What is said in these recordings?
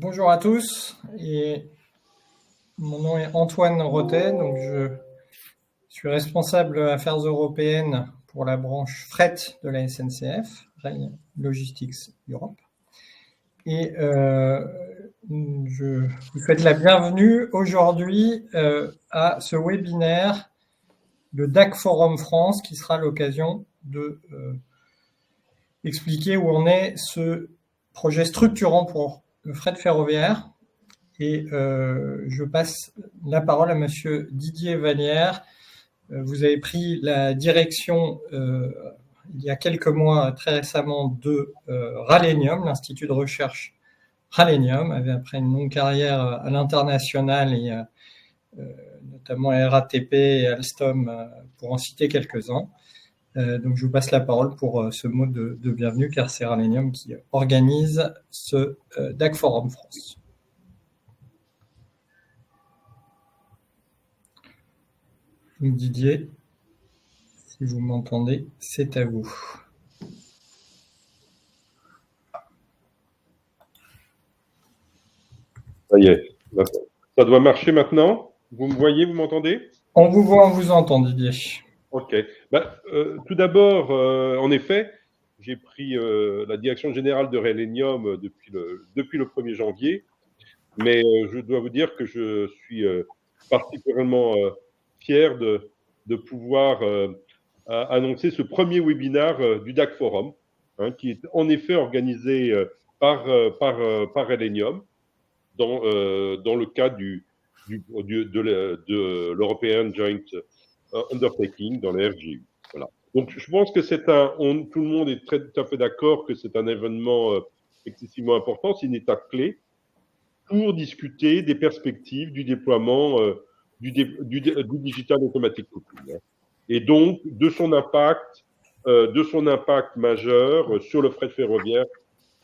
Bonjour à tous, et mon nom est Antoine Rotet, donc je suis responsable affaires européennes pour la branche fret de la SNCF, Rail Logistics Europe. Et je vous souhaite la bienvenue aujourd'hui à ce webinaire de DAC Forum France qui sera l'occasion de expliquer où en est ce projet structurant pour le fret ferroviaire. Et je passe la parole à Monsieur Didier Vallière. Vous avez pris la direction il y a quelques mois, très récemment, de Ralenium, l'Institut de recherche Ralenium, après une longue carrière à l'international et notamment à RATP et Alstom, pour en citer quelques-uns. Donc je vous passe la parole pour ce mot de bienvenue, car c'est Ralenium qui organise ce DAC Forum France. Didier, si vous m'entendez, c'est à vous. Ça y est, ça doit marcher maintenant. Vous me voyez, vous m'entendez? On vous voit, on vous entend, Didier. Ok. Tout d'abord, en effet, j'ai pris la direction générale de Ralenium depuis le 1er janvier, mais je dois vous dire que je suis particulièrement fier de pouvoir annoncer ce premier webinaire du DAC Forum, qui est en effet organisé par Ralenium dans le cadre de l'European Joint Undertaking dans la RGU. Voilà. Donc, je pense que tout le monde est tout à fait d'accord que c'est un événement excessivement important, c'est une étape clé pour discuter des perspectives du déploiement du digital automatic coupling, et donc de son impact majeur sur le fret ferroviaire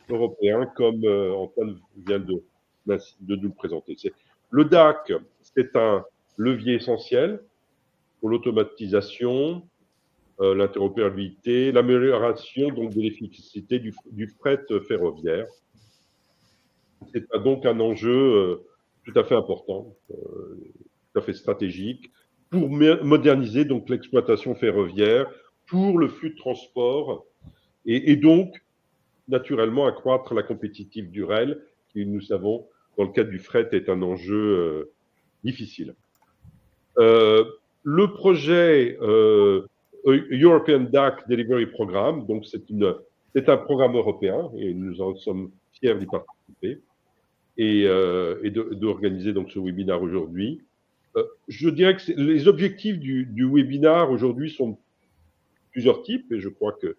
européen, comme Antoine vient de nous le présenter. Le DAC, c'est un levier essentiel pour l'automatisation, l'interopérabilité, l'amélioration donc de l'efficacité du fret ferroviaire. C'est donc un enjeu tout à fait important, tout à fait stratégique, pour moderniser donc l'exploitation ferroviaire, pour le flux de transport, et donc naturellement accroître la compétitivité du rail, qui, nous savons, dans le cadre du fret, est un enjeu difficile. Le projet European DAC Delivery Programme, donc c'est un programme européen, et nous en sommes fiers d'y participer et d'organiser donc ce webinaire aujourd'hui. Je dirais que les objectifs du webinaire aujourd'hui sont plusieurs types, et je crois que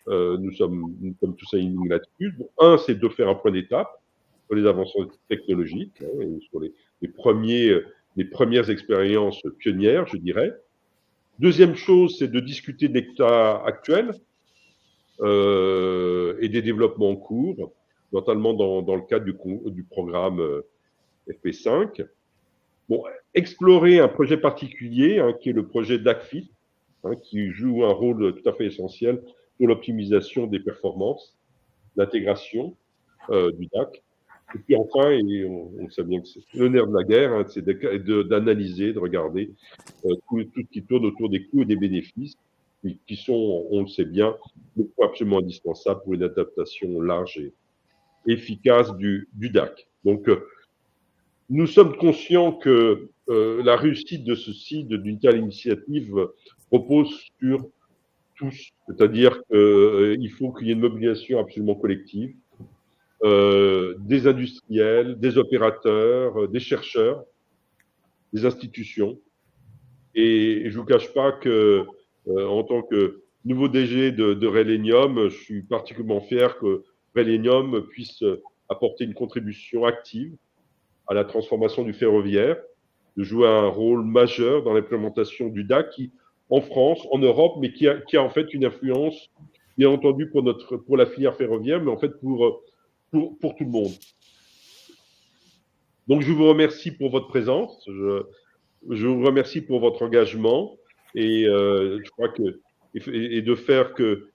nous sommes tous alignés là-dessus. Un, c'est de faire un point d'étape sur les avancées technologiques, et sur les premières expériences pionnières, je dirais. Deuxième chose, c'est de discuter de l'état actuel et des développements en cours, notamment dans le cadre du programme FP5. Bon, explorer un projet particulier, qui est le projet DACFIT, qui joue un rôle tout à fait essentiel pour l'optimisation des performances, l'intégration du DAC. Et puis enfin, et on sait bien que c'est le nerf de la guerre, c'est d'analyser, de regarder tout ce qui tourne autour des coûts et des bénéfices, qui sont, on le sait bien, absolument indispensables pour une adaptation large et efficace du DAC. Donc, nous sommes conscients que la réussite de d'une telle initiative repose sur tous, c'est-à-dire qu'il faut qu'il y ait une mobilisation absolument collective, des industriels, des opérateurs, des chercheurs, des institutions. Et je vous cache pas que, en tant que nouveau DG de Ralenium, je suis particulièrement fier que Ralenium puisse apporter une contribution active à la transformation du ferroviaire, de jouer un rôle majeur dans l'implémentation du DAC, qui, en France, en Europe, mais qui a en fait une influence, bien entendu, pour la filière ferroviaire, mais en fait pour tout le monde. Donc, je vous remercie pour votre présence. Je vous remercie pour votre engagement, et je crois que de faire que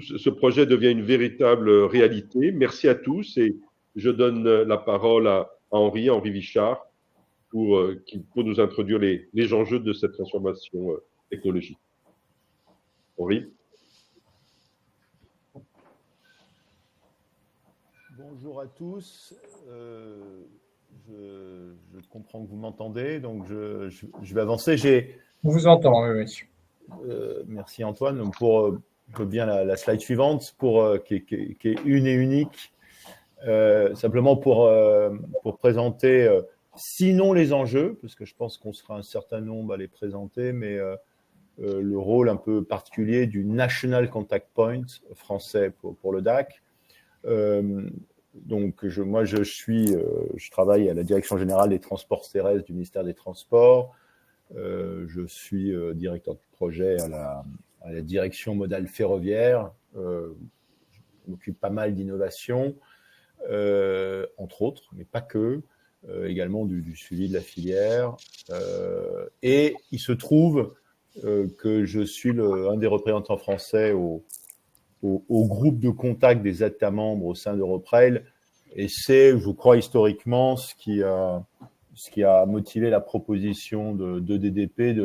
ce projet devienne une véritable réalité. Merci à tous, et je donne la parole à Henri Vichard, pour nous introduire les enjeux de cette transformation technologique. Henri. Bonjour à tous. Je comprends que vous m'entendez, donc je vais avancer. On vous entend, oui. Merci Antoine. Donc pour bien la slide suivante, qui est une et unique, simplement pour présenter, sinon les enjeux, parce que je pense qu'on sera un certain nombre à les présenter, mais le rôle un peu particulier du National Contact Point français pour le DAC. Donc, je travaille à la Direction générale des transports terrestres du ministère des Transports. Je suis directeur de projet à la direction modale ferroviaire. Je m'occupe pas mal d'innovation, entre autres, mais pas que. Également du suivi de la filière. Et il se trouve que je suis un des représentants français au groupe de contact des États membres au sein d'Europrail, et c'est, je crois, historiquement ce qui a motivé la proposition de DDP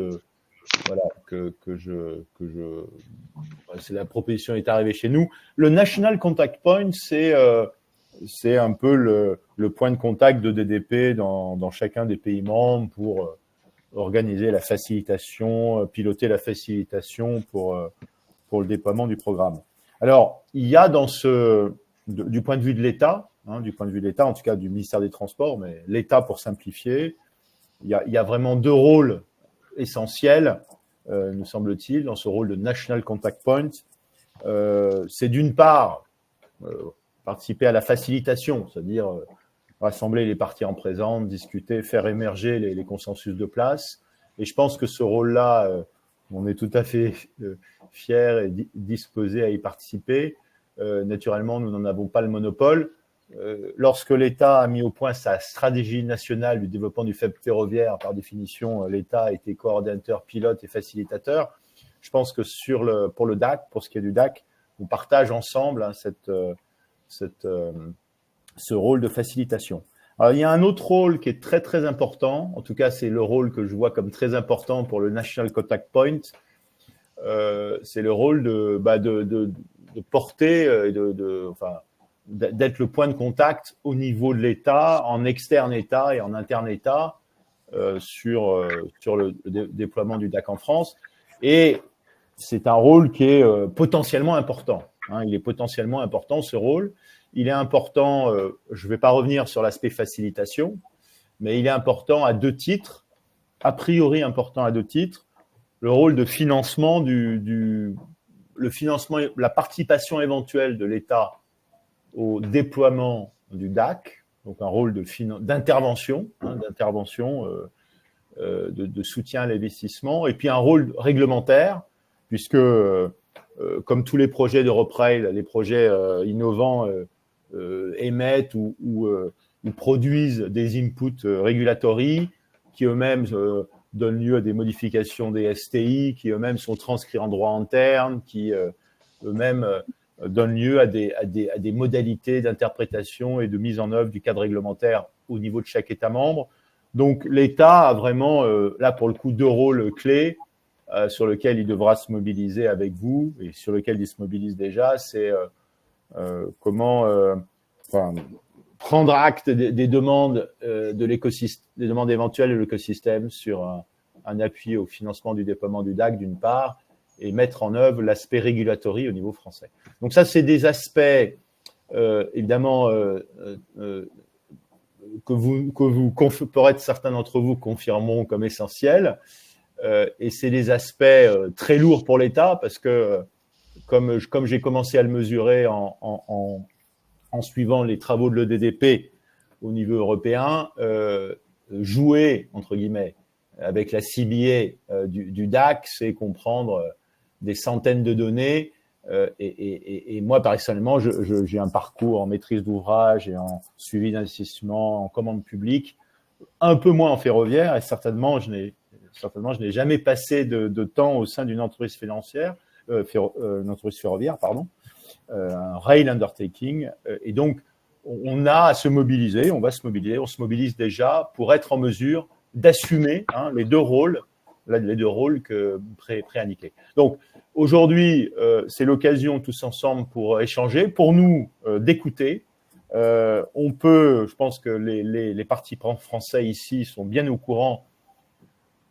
la proposition est arrivée chez nous. Le National Contact Point, c'est un peu le point de contact de DDP dans chacun des pays membres pour organiser la facilitation, piloter la facilitation pour le déploiement du programme. Alors, il y a du point de vue de l'État, en tout cas du ministère des Transports, mais l'État pour simplifier, il y a vraiment deux rôles essentiels, nous semble-t-il, dans ce rôle de National Contact Point. C'est d'une part participer à la facilitation, c'est-à-dire rassembler les parties en présence, discuter, faire émerger les consensus de place. Et je pense que ce rôle-là, on est tout à fait fiers et disposés à y participer. Naturellement, nous n'en avons pas le monopole. Lorsque l'État a mis au point sa stratégie nationale du développement du fret ferroviaire, par définition, l'État a été coordinateur, pilote et facilitateur. Je pense que pour le DAC, pour ce qui est du DAC, on partage ensemble ce rôle de facilitation. Alors, il y a un autre rôle qui est très, très important. En tout cas, c'est le rôle que je vois comme très important pour le National Contact Point. C'est le rôle de porter, d'être le point de contact au niveau de l'État, en externe État et en interne État, sur le déploiement du DAC en France. Et c'est un rôle qui est potentiellement important. Il est potentiellement important, ce rôle. Il est important, je ne vais pas revenir sur l'aspect facilitation, mais il est important à deux titres, a priori important à deux titres. Le rôle de financement le financement, la participation éventuelle de l'État au déploiement du DAC, donc un rôle d'intervention, de soutien à l'investissement, et puis un rôle réglementaire, puisque comme tous les projets d'Europrail, les projets innovants émettent ou produisent des inputs régulatory qui eux-mêmes donnent lieu à des modifications des STI, qui eux-mêmes sont transcrits en droit interne, qui eux-mêmes donnent lieu à des modalités d'interprétation et de mise en œuvre du cadre réglementaire au niveau de chaque État membre. Donc l'État a vraiment, là pour le coup, deux rôles clés sur lesquels il devra se mobiliser avec vous et sur lesquels il se mobilise déjà. C'est comment prendre acte des demandes de l'écosystème, des demandes éventuelles de l'écosystème sur un appui au financement du déploiement du DAC d'une part, et mettre en œuvre l'aspect régulatory au niveau français. Donc ça, c'est des aspects évidemment que peut-être certains d'entre vous confirmeront comme essentiels, et c'est des aspects très lourds pour l'État parce que comme j'ai commencé à le mesurer en suivant les travaux de l'EDDP au niveau européen, jouer, entre guillemets, avec la CBA du DAC, c'est comprendre des centaines de données. Et moi, personnellement, j'ai un parcours en maîtrise d'ouvrage et en suivi d'investissement, en commande publique, un peu moins en ferroviaire, et certainement, je n'ai jamais passé de temps au sein d'une entreprise financière, une entreprise ferroviaire, pardon, un rail undertaking. Et donc, on a à se mobiliser, on va se mobiliser, on se mobilise déjà pour être en mesure d'assumer les deux rôles que pré-indiqués. Donc, aujourd'hui, c'est l'occasion tous ensemble pour échanger, pour nous d'écouter. On peut, je pense que les participants français ici sont bien au courant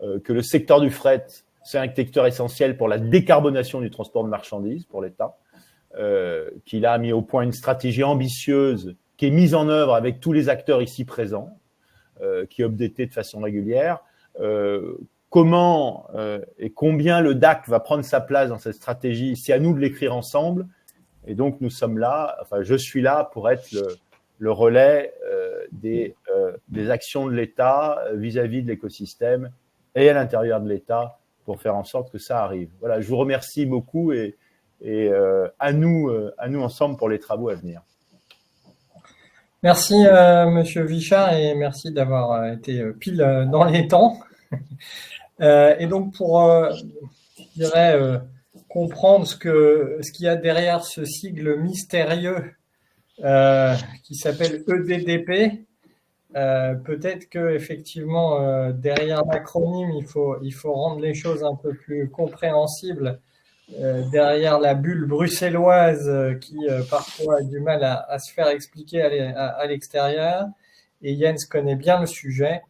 que le secteur du fret, c'est un secteur essentiel pour la décarbonation du transport de marchandises pour l'État, qu'il a mis au point une stratégie ambitieuse qui est mise en œuvre avec tous les acteurs ici présents, qui est updatée de façon régulière. Comment et combien le DAC va prendre sa place dans cette stratégie, c'est à nous de l'écrire ensemble. Et donc, nous sommes là, je suis là pour être le relais des actions de l'État vis-à-vis de l'écosystème et à l'intérieur de l'État pour faire en sorte que ça arrive. Voilà, je vous remercie beaucoup et à nous ensemble pour les travaux à venir. Merci, Monsieur Vichard, et merci d'avoir été pile dans les temps. Et donc, pour, je dirais, comprendre ce qu'il y a derrière ce sigle mystérieux qui s'appelle EDDP, peut-être que effectivement derrière l'acronyme, il faut rendre les choses un peu plus compréhensibles. Derrière la bulle bruxelloise qui parfois a du mal à se faire expliquer à l'extérieur. Et Jens connaît bien le sujet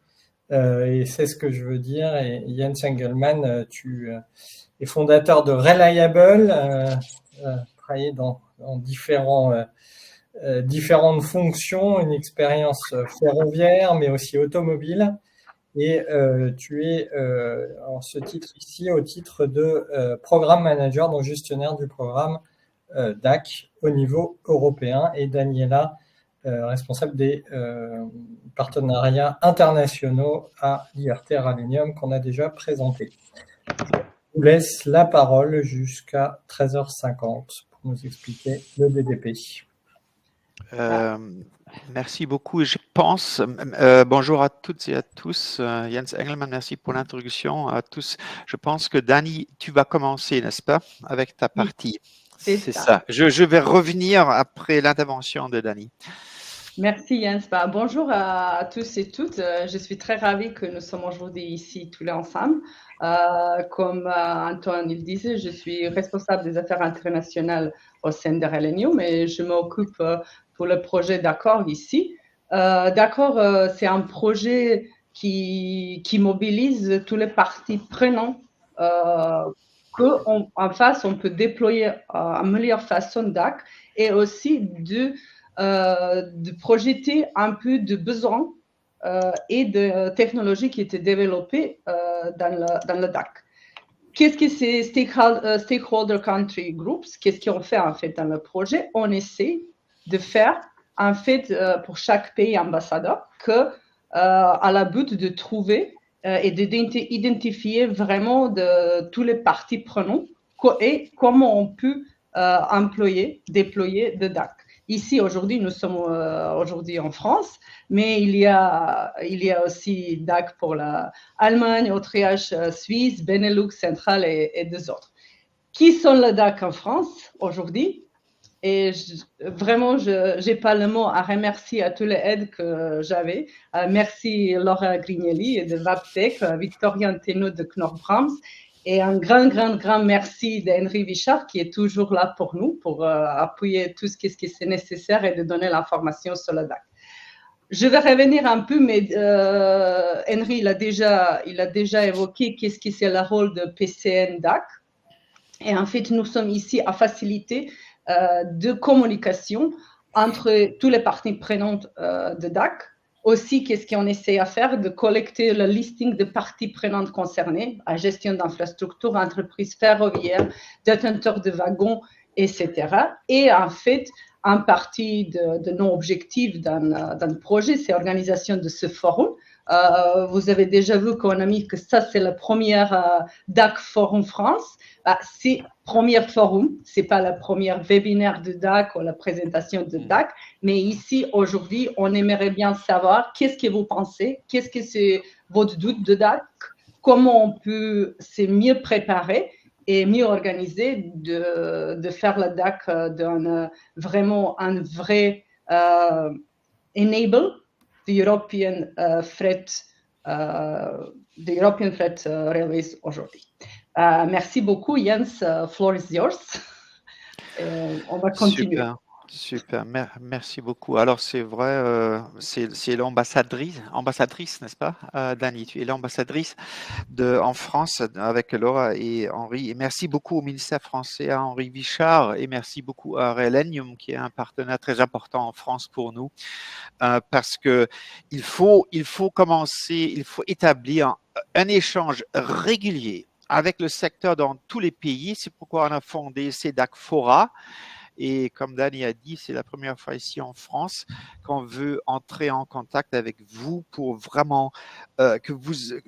et c'est ce que je veux dire. Et Jens Engelmann, tu es fondateur de Reliable, travaillé dans différentes fonctions, une expérience ferroviaire mais aussi automobile. Et tu es en ce titre ici au titre de programme manager, donc gestionnaire du programme DAC au niveau européen, et Daniela, responsable des partenariats internationaux à IRT Ralenium qu'on a déjà présenté. Je vous laisse la parole jusqu'à 13h50 pour nous expliquer le DDP. Merci beaucoup. Je pense, bonjour à toutes et à tous. Jens Engelmann, merci pour l'introduction à tous. Je pense que Dani, tu vas commencer, n'est-ce pas, avec ta partie. C'est ça. Je vais revenir après l'intervention de Dani. Merci Jens. Bonjour à tous et toutes. Je suis très ravie que nous sommes aujourd'hui ici tous les ensemble. Comme Antoine il disait, je suis responsable des affaires internationales au sein de Ralenium et je m'occupe pour le projet d'accord ici. D'accord, c'est un projet qui mobilise tous les parties prenantes qu'en face, on peut déployer à meilleure façon DAC et aussi de projeter un peu de besoins et de technologies qui étaient développées dans le DAC. Qu'est-ce que c'est Stakeholder Country Groups? Qu'est-ce qu'on fait en fait dans le projet? On essaie de faire en fait pour chaque pays ambassadeur à la but de trouver et d'identifier vraiment tous les parties prenantes et comment on peut déployer de DAC. Ici, aujourd'hui, nous sommes aujourd'hui en France, mais il y a aussi DAC pour l'Allemagne, Autriche, Suisse, Benelux, Centrale et deux autres. Qui sont les DAC en France aujourd'hui? Et vraiment, je n'ai pas le mot à remercier à tous les aides que j'avais. Merci Laura Grignelli de Waptec, Victorien Thénault de Knorr-Bremse, et un grand merci d'Henri Vichard qui est toujours là pour nous, pour appuyer tout ce qui est nécessaire et de donner l'information sur le DAC. Je vais revenir un peu, mais Henri il a déjà évoqué qu'est-ce que c'est le rôle de PCN DAC. Et en fait, nous sommes ici à faciliter de communication entre tous les parties prenantes de DAC. Aussi, qu'est-ce qu'on essaie à faire? De collecter le listing de parties prenantes concernées, à gestion d'infrastructures, entreprises ferroviaires, détenteurs de wagons, etc. Et en fait, en partie de nos objectifs dans le projet, c'est l'organisation de ce forum. Vous avez déjà vu qu'on a mis que ça, c'est le premier DAC Forum France. C'est le premier forum, ce n'est pas le premier webinaire de DAC ou la présentation de DAC, mais ici, aujourd'hui, on aimerait bien savoir qu'est-ce que vous pensez, qu'est-ce que c'est votre doute de DAC, comment on peut se mieux préparer et mieux organiser de faire le DAC vraiment un vrai enable the European freight railways aujourd'hui. Merci beaucoup, Jens. Floor is yours. On va continuer. Super, merci beaucoup. Alors c'est vrai, c'est ambassadrice, n'est-ce pas, Dani? Tu es l'ambassadrice en France avec Laura et Henri. Et merci beaucoup au ministère français, à Henri Vichard, et merci beaucoup à Relenium, qui est un partenaire très important en France pour nous, parce que il faut commencer, il faut établir un échange régulier avec le secteur dans tous les pays. C'est pourquoi on a fondé CEDAC Fora. Et comme Dani a dit, c'est la première fois ici en France qu'on veut entrer en contact avec vous pour vraiment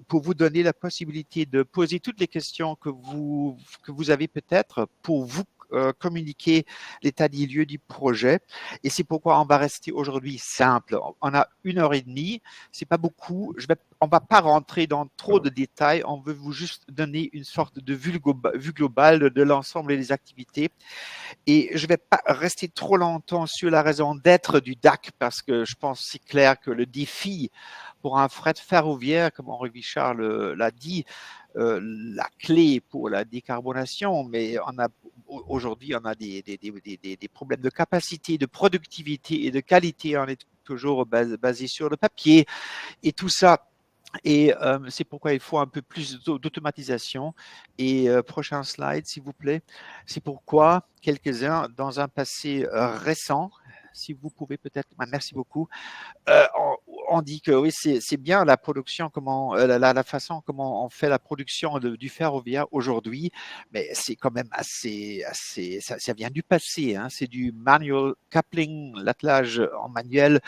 pour vous donner la possibilité de poser toutes les questions que vous avez peut-être pour vous communiquer l'état des lieux du projet. Et c'est pourquoi on va rester aujourd'hui simple. On a 1h30, c'est pas beaucoup. On va pas rentrer dans trop de détails. On veut vous juste donner une sorte de vue globale de l'ensemble des activités. Et je vais pas rester trop longtemps sur la raison d'être du DAC, parce que je pense que c'est clair que le défi pour un fret ferroviaire, comme Henri Vichard l'a dit, la clé pour la décarbonation, mais aujourd'hui, on a des problèmes de capacité, de productivité et de qualité. On est toujours basé sur le papier et tout ça. Et c'est pourquoi il faut un peu plus d'automatisation. Et prochain slide, s'il vous plaît. C'est pourquoi quelques-uns, dans un passé récent, si vous pouvez peut-être, merci beaucoup, on dit que oui, c'est bien la production, la façon comment on fait la production du ferroviaire aujourd'hui, mais c'est quand même assez ça vient du passé, hein. C'est du manual coupling, l'attelage en manuel,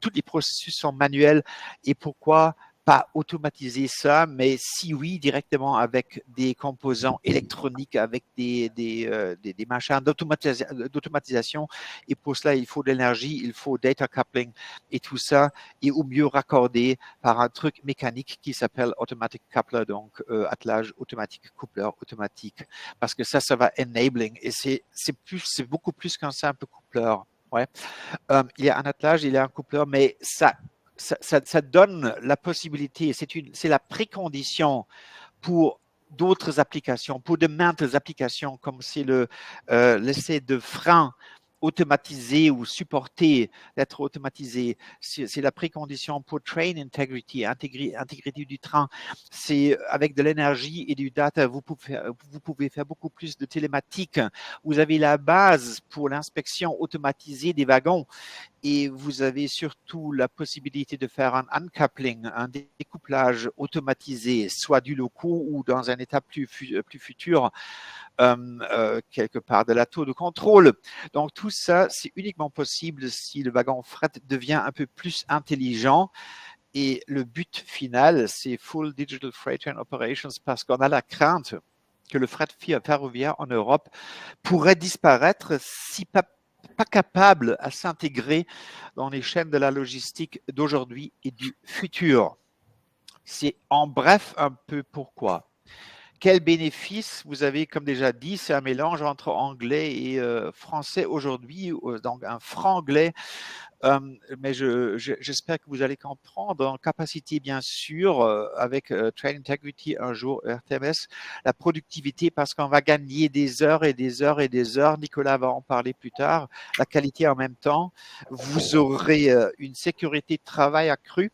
tous les processus sont manuels. Et pourquoi pas automatiser ça, mais si oui, directement avec des composants électroniques, avec des machins d'automatisation. Et pour cela, il faut de l'énergie, il faut data coupling et tout ça, et au mieux raccordé par un truc mécanique qui s'appelle automatic coupler, donc attelage automatique, coupleur automatique, parce que ça va enabling, et c'est beaucoup plus qu'un simple coupleur. Ouais. Il y a un attelage, il y a un coupleur, mais ça donne la possibilité, c'est la précondition pour d'autres applications, pour de maintes applications, comme c'est l'essai de frein automatisé ou supporté d'être automatisé. C'est la précondition pour train integrity, intégrité du train. C'est avec de l'énergie et du data, vous pouvez faire beaucoup plus de télématique. Vous avez la base pour l'inspection automatisée des wagons. Et vous avez surtout la possibilité de faire un uncoupling, un découplage automatisé, soit du locaux ou dans un état plus futur, quelque part de la tour de contrôle. Donc tout ça, c'est uniquement possible si le wagon fret devient un peu plus intelligent. Et le but final, c'est Full Digital Freight Train Operations, parce qu'on a la crainte que le fret ferroviaire en Europe pourrait disparaître si pas capable à s'intégrer dans les chaînes de la logistique d'aujourd'hui et du futur. C'est en bref un peu pourquoi. Quel bénéfice vous avez, comme déjà dit, c'est un mélange entre anglais et français aujourd'hui, donc un franglais. Mais j'espère que vous allez comprendre en capacité, bien sûr, avec Train Integrity un jour, RTMS, la productivité, parce qu'on va gagner des heures et des heures et des heures. Nicolas va en parler plus tard. La qualité en même temps. Vous aurez une sécurité de travail accrue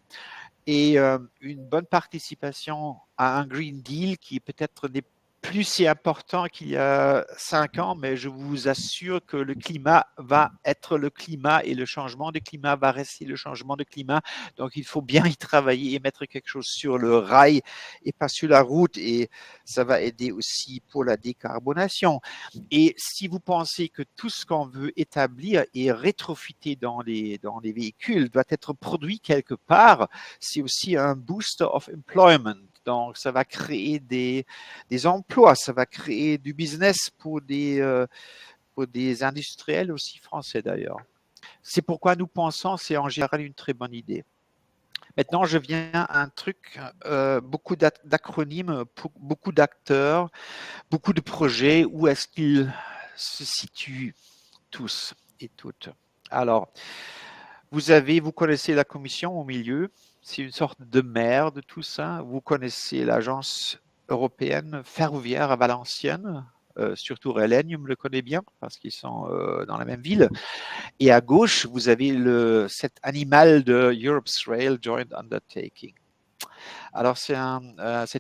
et une bonne participation à un Green Deal qui peut-être n'est plus si important qu'il y a 5 ans, mais je vous assure que le climat va être le climat et le changement de climat va rester le changement de climat. Donc, il faut bien y travailler et mettre quelque chose sur le rail et pas sur la route, et ça va aider aussi pour la décarbonation. Et si vous pensez que tout ce qu'on veut établir et rétrofiter dans les véhicules doit être produit quelque part, c'est aussi un booster of employment. Donc, ça va créer des emplois, ça va créer du business pour des industriels aussi français d'ailleurs. C'est pourquoi nous pensons que c'est en général une très bonne idée. Maintenant, je viens à un truc, beaucoup d'acronymes, beaucoup d'acteurs, beaucoup de projets. Où est-ce qu'ils se situent tous et toutes? Alors, Vous connaissez la commission au milieu, c'est une sorte de maire de tout ça. Vous connaissez l'agence européenne ferroviaire à Valenciennes, surtout Relenium le connaît bien parce qu'ils sont dans la même ville. Et à gauche, vous avez cet animal de Europe's Rail Joint Undertaking. Alors, c'est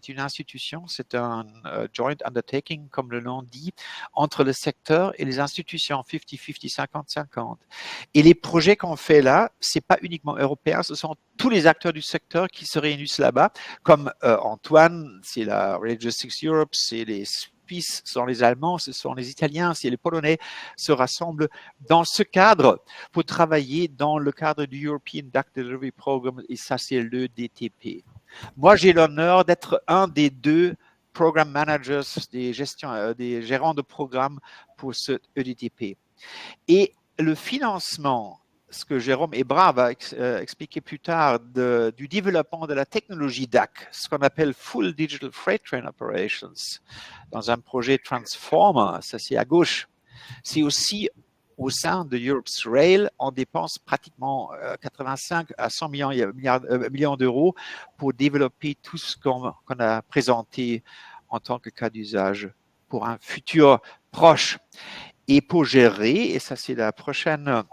une institution, c'est un joint undertaking, comme le nom dit, entre le secteur et les institutions, 50-50, 50-50. Et les projets qu'on fait là, c'est pas uniquement européen, ce sont tous les acteurs du secteur qui se réunissent là-bas, comme Antoine, c'est la Logistics Europe, c'est les Suisses, ce sont les Allemands, ce sont les Italiens, c'est les Polonais, se rassemblent dans ce cadre pour travailler dans le cadre du European Duck Delivery Program, et ça, c'est le DTP. Moi, j'ai l'honneur d'être un des 2 program managers, des gérants de programme pour ce EDTP. Et le financement, ce que Jérôme Ebra va expliquer plus tard, du développement de la technologie DAC, ce qu'on appelle Full Digital Freight Train Operations, dans un projet Transformer, ça c'est à gauche, c'est aussi au sein de Europe's Rail, on dépense pratiquement 85 à 100 millions d'euros pour développer tout ce qu'on a présenté en tant que cas d'usage pour un futur proche. Et pour gérer, et ça c'est la prochaine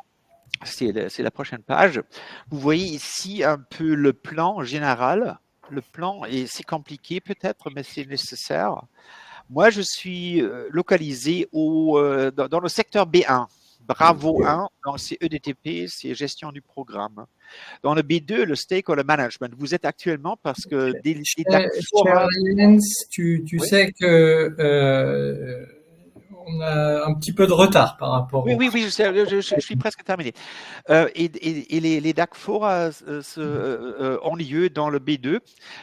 page, vous voyez ici un peu le plan général. Le plan, et c'est compliqué peut-être, mais c'est nécessaire. Moi, je suis localisé dans le secteur B1. Bravo 1, donc c'est EDTP, c'est gestion du programme. Dans le B2, le stakeholder management, vous êtes actuellement parce que Cher Jens, tu oui. sais que on a un petit peu de retard par rapport. Oui, je sais, je suis presque terminé. Et les DAC Fora ont lieu dans le B2.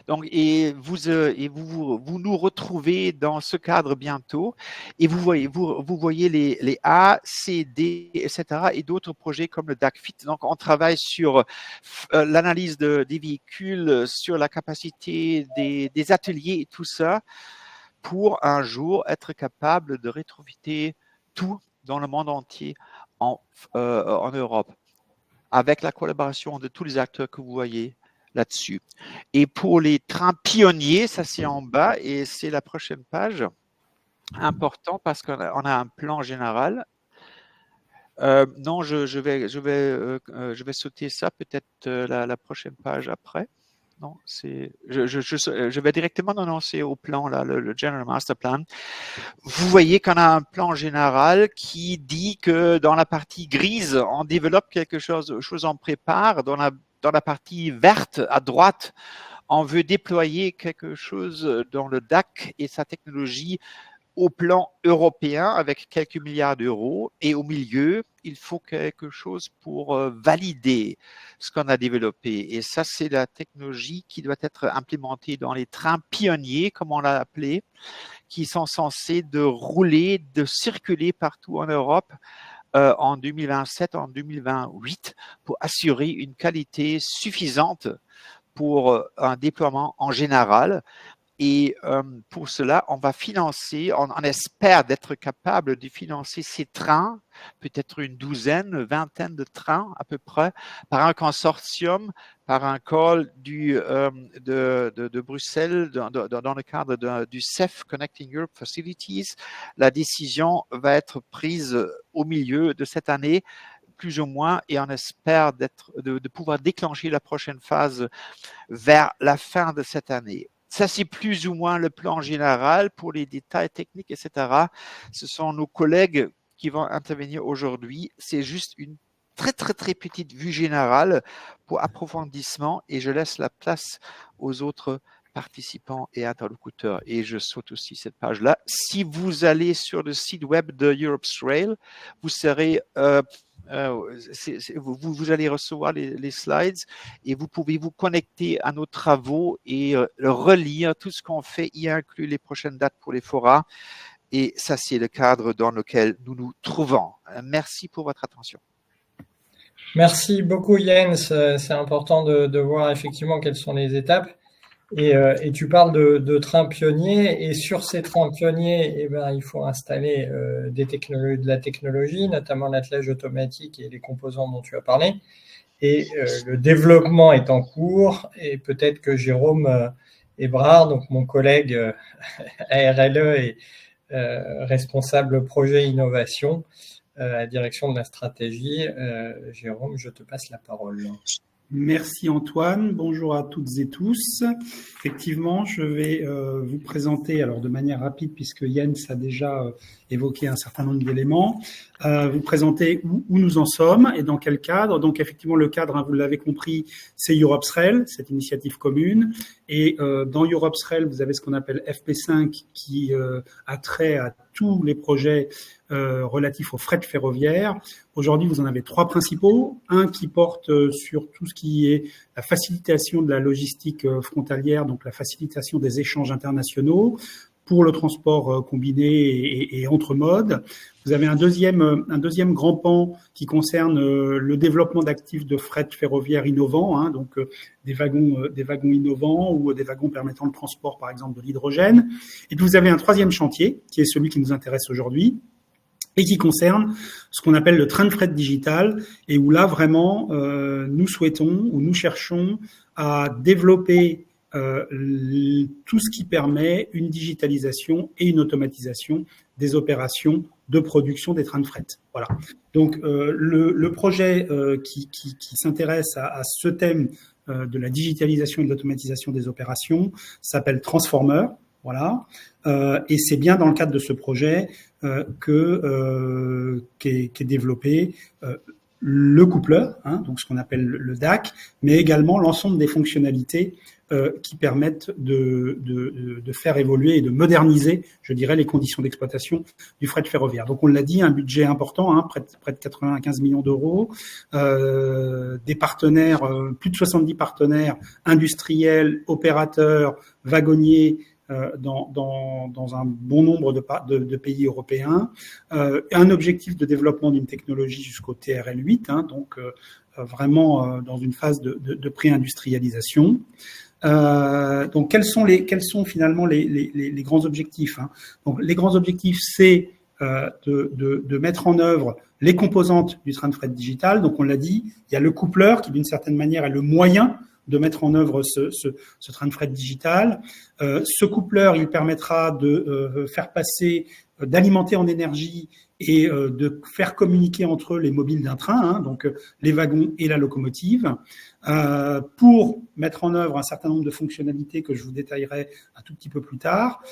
Donc, et vous nous retrouvez dans ce cadre bientôt. Et vous voyez les A, C, D, etc. et d'autres projets comme le DAC Fit. Donc, on travaille sur l'analyse des véhicules, sur la capacité des ateliers et tout ça, pour un jour être capable de rétrofiter tout dans le monde entier en Europe, avec la collaboration de tous les acteurs que vous voyez là-dessus. Et pour les trains pionniers, ça c'est en bas et c'est la prochaine page, important parce qu'on a un plan général. Non, je vais sauter ça, peut-être la prochaine page après. Non, je vais directement annoncer au plan, là, le General Master Plan. Vous voyez qu'on a un plan général qui dit que dans la partie grise, on développe quelque chose en prépare. Dans la partie verte, à droite, on veut déployer quelque chose dans le DAC et sa technologie au plan européen avec quelques milliards d'euros, et au milieu, il faut quelque chose pour valider ce qu'on a développé. Et ça, c'est la technologie qui doit être implémentée dans les trains pionniers, comme on l'a appelé, qui sont censés de rouler, de circuler partout en Europe en 2027, en 2028, pour assurer une qualité suffisante pour un déploiement en général. Et pour cela, on va financer, on espère d'être capable de financer ces trains, peut-être une douzaine, vingtaine de trains à peu près, par un consortium, par un call de Bruxelles dans le cadre du CEF, Connecting Europe Facilities. La décision va être prise au milieu de cette année, plus ou moins, et on espère de pouvoir déclencher la prochaine phase vers la fin de cette année. Ça, c'est plus ou moins le plan général. Pour les détails techniques, etc., ce sont nos collègues qui vont intervenir aujourd'hui. C'est juste une très, très, très petite vue générale pour approfondissement, et je laisse la place aux autres participants et interlocuteurs. Et je saute aussi cette page-là. Si vous allez sur le site web de Europe's Rail, vous serez... vous allez recevoir les slides et vous pouvez vous connecter à nos travaux et relire tout ce qu'on fait, y inclut les prochaines dates pour les forats. Et ça, c'est le cadre dans lequel nous nous trouvons. Merci pour votre attention. Merci beaucoup, Jens. C'est important de voir effectivement quelles sont les étapes. Et tu parles de trains pionniers, et sur ces trains pionniers, il faut installer de la technologie, notamment l'attelage automatique et les composants dont tu as parlé. et le développement est en cours, et peut-être que Jérôme Hébrard, donc mon collègue ARLE et responsable projet innovation à la direction de la stratégie. Jérôme, je te passe la parole. Merci Antoine, bonjour à toutes et tous. Effectivement, je vais vous présenter, alors de manière rapide puisque Jens a déjà évoqué un certain nombre d'éléments, vous présenter où nous en sommes et dans quel cadre. Donc effectivement, le cadre, hein, vous l'avez compris, c'est EuropeSREL, cette initiative commune. Et dans EuropeSREL, vous avez ce qu'on appelle FP5 qui a trait à tous les projets relatifs au fret ferroviaire. Aujourd'hui, vous en avez 3 principaux. Un qui porte sur tout ce qui est la facilitation de la logistique frontalière, donc la facilitation des échanges internationaux pour le transport combiné et entre modes. Vous avez un deuxième grand pan qui concerne le développement d'actifs de fret ferroviaire innovants, hein, donc des wagons innovants ou des wagons permettant le transport, par exemple, de l'hydrogène. Et puis vous avez un troisième chantier qui est celui qui nous intéresse aujourd'hui, et qui concerne ce qu'on appelle le train de fret digital, et où là, vraiment, nous souhaitons ou nous cherchons à développer tout ce qui permet une digitalisation et une automatisation des opérations de production des trains de fret. Voilà. Donc, le projet qui s'intéresse à ce thème de la digitalisation et de l'automatisation des opérations s'appelle Transformer. Voilà. Et c'est bien dans le cadre de ce projet qu'est développé le coupleur, hein, donc ce qu'on appelle le DAC, mais également l'ensemble des fonctionnalités qui permettent de faire évoluer et de moderniser, je dirais, les conditions d'exploitation du fret ferroviaire. Donc on l'a dit, un budget important, hein, près de 95 millions d'euros, des partenaires, plus de 70 partenaires industriels, opérateurs, wagonniers, dans un bon nombre de pays européens, un objectif de développement d'une technologie jusqu'au TRL8, hein, donc vraiment dans une phase de pré-industrialisation. Donc quels sont finalement les grands objectifs, hein. Donc les grands objectifs, c'est de mettre en œuvre les composantes du train de fret digital. Donc on l'a dit, il y a le coupleur qui d'une certaine manière est le moyen de mettre en œuvre ce train de fret digital. Ce coupleur, il permettra de faire passer, d'alimenter en énergie et de faire communiquer entre eux les mobiles d'un train, hein, donc les wagons et la locomotive, pour mettre en œuvre un certain nombre de fonctionnalités que je vous détaillerai un tout petit peu plus tard,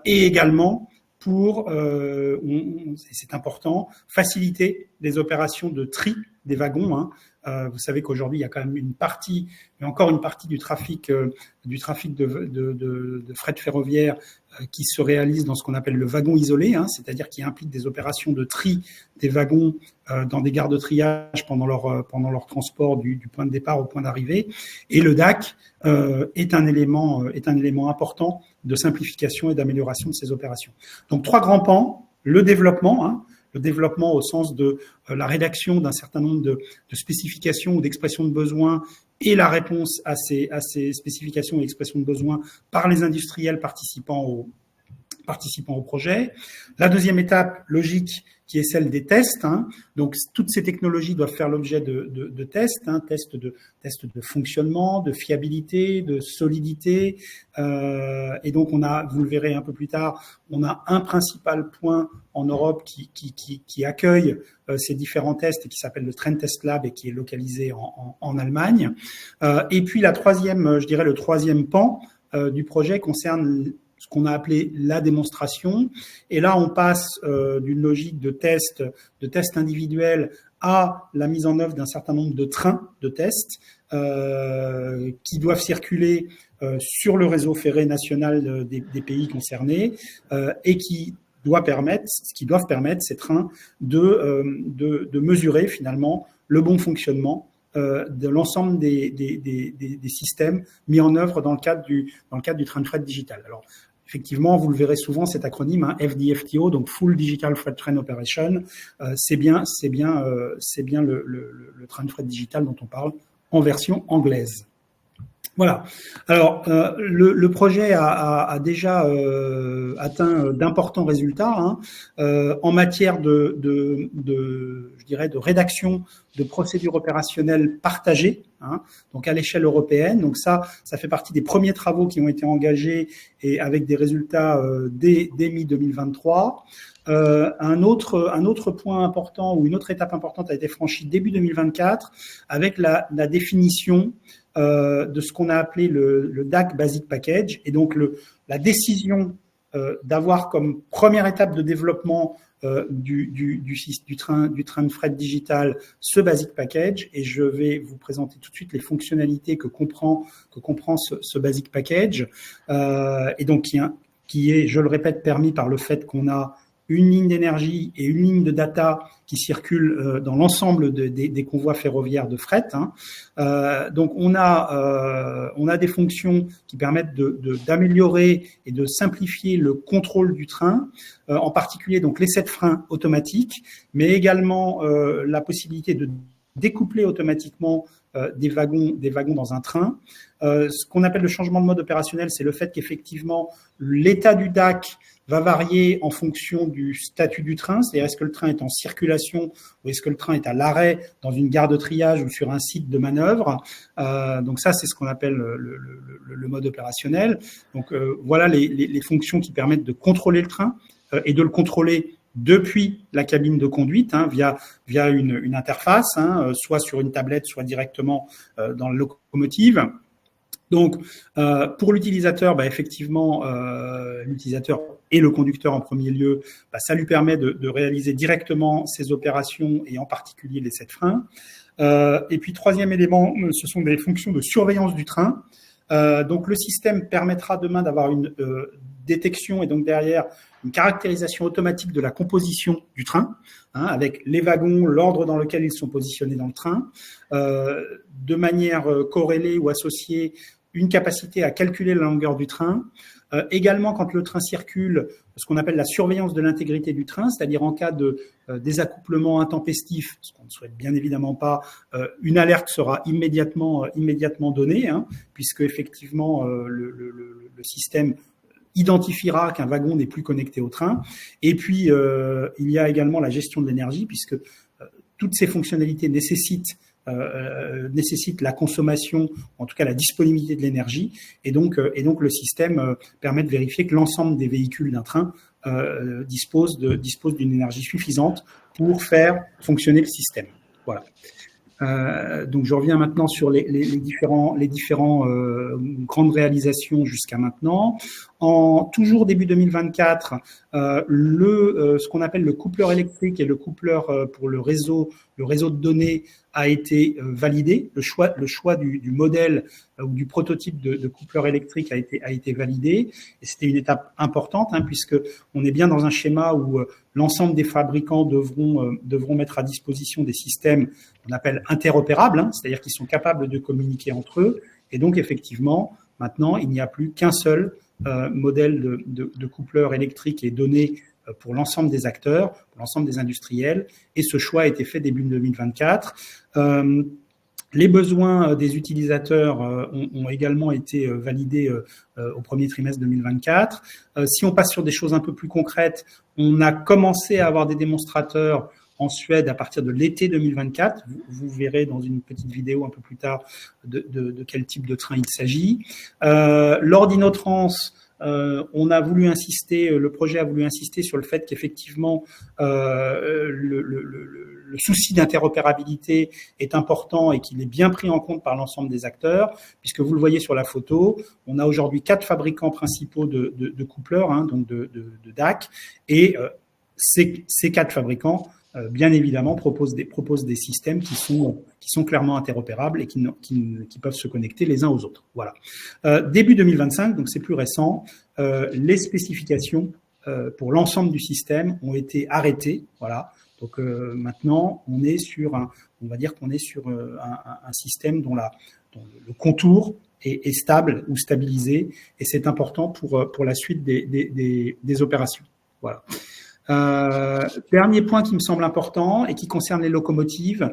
et également pour, c'est important, faciliter les opérations de tri des wagons, hein. Vous savez qu'aujourd'hui, il y a quand même une partie du trafic de fret ferroviaire qui se réalise dans ce qu'on appelle le wagon isolé, hein, c'est-à-dire qui implique des opérations de tri des wagons dans des gares de triage pendant leur transport du point de départ au point d'arrivée. Et le DAC est un élément important de simplification et d'amélioration de ces opérations. Donc 3 grands pans: le développement, hein, le développement au sens de la rédaction d'un certain nombre de spécifications ou d'expressions de besoins et la réponse à ces spécifications et expressions de besoins par les industriels participant au projet. La deuxième étape logique, qui est celle des tests, hein. Donc toutes ces technologies doivent faire l'objet de tests, hein, tests de fonctionnement, de fiabilité, de solidité, et donc vous le verrez un peu plus tard, on a un principal point en Europe qui accueille ces différents tests et qui s'appelle le Trend Test Lab et qui est localisé en Allemagne. Et puis le troisième pan du projet concerne ce qu'on a appelé la démonstration. Et là, on passe d'une logique de test individuel à la mise en œuvre d'un certain nombre de trains de tests qui doivent circuler sur le réseau ferré national des pays concernés et qui doivent permettre, ces trains de mesurer finalement le bon fonctionnement de l'ensemble des systèmes mis en œuvre dans le cadre du train de fret digital. Alors, effectivement, vous le verrez souvent, cet acronyme, hein, FDFTO, donc Full Digital Freight Train Operation, c'est bien le train de fret digital dont on parle en version anglaise. Voilà. Alors, le projet a déjà atteint d'importants résultats en matière je dirais, de rédaction de procédures opérationnelles partagées, donc à l'échelle européenne. Donc ça fait partie des premiers travaux qui ont été engagés et avec des résultats dès mi-2023. Un autre point important ou une autre étape importante a été franchie début 2024 avec la définition de ce qu'on a appelé le DAC Basic Package et donc la décision d'avoir comme première étape de développement du train de fret digital ce Basic Package, et je vais vous présenter tout de suite les fonctionnalités que comprend ce Basic Package et donc qui est, je le répète, permis par le fait qu'on a une ligne d'énergie et une ligne de data qui circulent dans l'ensemble des convois ferroviaires de fret. Donc on a des fonctions qui permettent d'améliorer et de simplifier le contrôle du train, en particulier donc l'essai de frein automatique, mais également la possibilité de découpler automatiquement des wagons dans un train. Ce qu'on appelle le changement de mode opérationnel, c'est le fait qu'effectivement l'état du DAC va varier en fonction du statut du train, c'est-à-dire est-ce que le train est en circulation ou est-ce que le train est à l'arrêt dans une gare de triage ou sur un site de manœuvre. Donc ça, c'est ce qu'on appelle le mode opérationnel. Donc voilà les fonctions qui permettent de contrôler le train et de le contrôler depuis la cabine de conduite via une interface, soit sur une tablette, soit directement dans la locomotive. Donc, pour l'utilisateur, effectivement, l'utilisateur et le conducteur en premier lieu, ça lui permet de réaliser directement ses opérations et en particulier l'essai de frein. Et puis, troisième élément, ce sont des fonctions de surveillance du train. Donc, le système permettra demain d'avoir une détection et donc derrière une caractérisation automatique de la composition du train, avec les wagons, l'ordre dans lequel ils sont positionnés dans le train, de manière corrélée ou associée, une capacité à calculer la longueur du train. Également, quand le train circule, ce qu'on appelle la surveillance de l'intégrité du train, c'est-à-dire en cas de désaccouplement intempestif, ce qu'on ne souhaite bien évidemment pas, une alerte sera immédiatement donnée, puisque effectivement le système identifiera qu'un wagon n'est plus connecté au train. Et puis, il y a également la gestion de l'énergie, puisque toutes ces fonctionnalités nécessitent la consommation, en tout cas la disponibilité de l'énergie, et donc le système permet de vérifier que l'ensemble des véhicules d'un train dispose d'une énergie suffisante pour faire fonctionner le système. Voilà. Donc je reviens maintenant sur les différents grandes réalisations jusqu'à maintenant. Toujours début 2024, ce qu'on appelle le coupleur électrique et le coupleur pour le réseau de données a été validé. Le choix du modèle ou du prototype de coupleur électrique a été validé. Et c'était une étape importante, puisque on est bien dans un schéma où l'ensemble des fabricants devront mettre à disposition des systèmes qu'on appelle interopérables, c'est-à-dire qui sont capables de communiquer entre eux. Et donc, effectivement, maintenant, il n'y a plus qu'un seul modèle de coupleur électrique et donné pour l'ensemble des acteurs, pour l'ensemble des industriels. Et ce choix a été fait début 2024. Les besoins des utilisateurs ont également été validés au premier trimestre 2024. Si on passe sur des choses un peu plus concrètes, on a commencé à avoir des démonstrateurs en Suède à partir de l'été 2024. Vous verrez dans une petite vidéo un peu plus tard de quel type de train il s'agit. Lors d'Inotrans, le projet a voulu insister sur le fait qu'effectivement le souci d'interopérabilité est important et qu'il est bien pris en compte par l'ensemble des acteurs, puisque vous le voyez sur la photo, on a aujourd'hui 4 fabricants principaux de coupleurs, donc de DAC, et ces 4 fabricants bien évidemment proposent des systèmes qui sont clairement interopérables et qui peuvent se connecter les uns aux autres. Voilà. Début 2025, donc c'est plus récent, les spécifications pour l'ensemble du système ont été arrêtées. Voilà. Donc maintenant, on va dire qu'on est sur un système dont le contour est stable ou stabilisé, et c'est important pour la suite des opérations. Voilà. Dernier point qui me semble important et qui concerne les locomotives.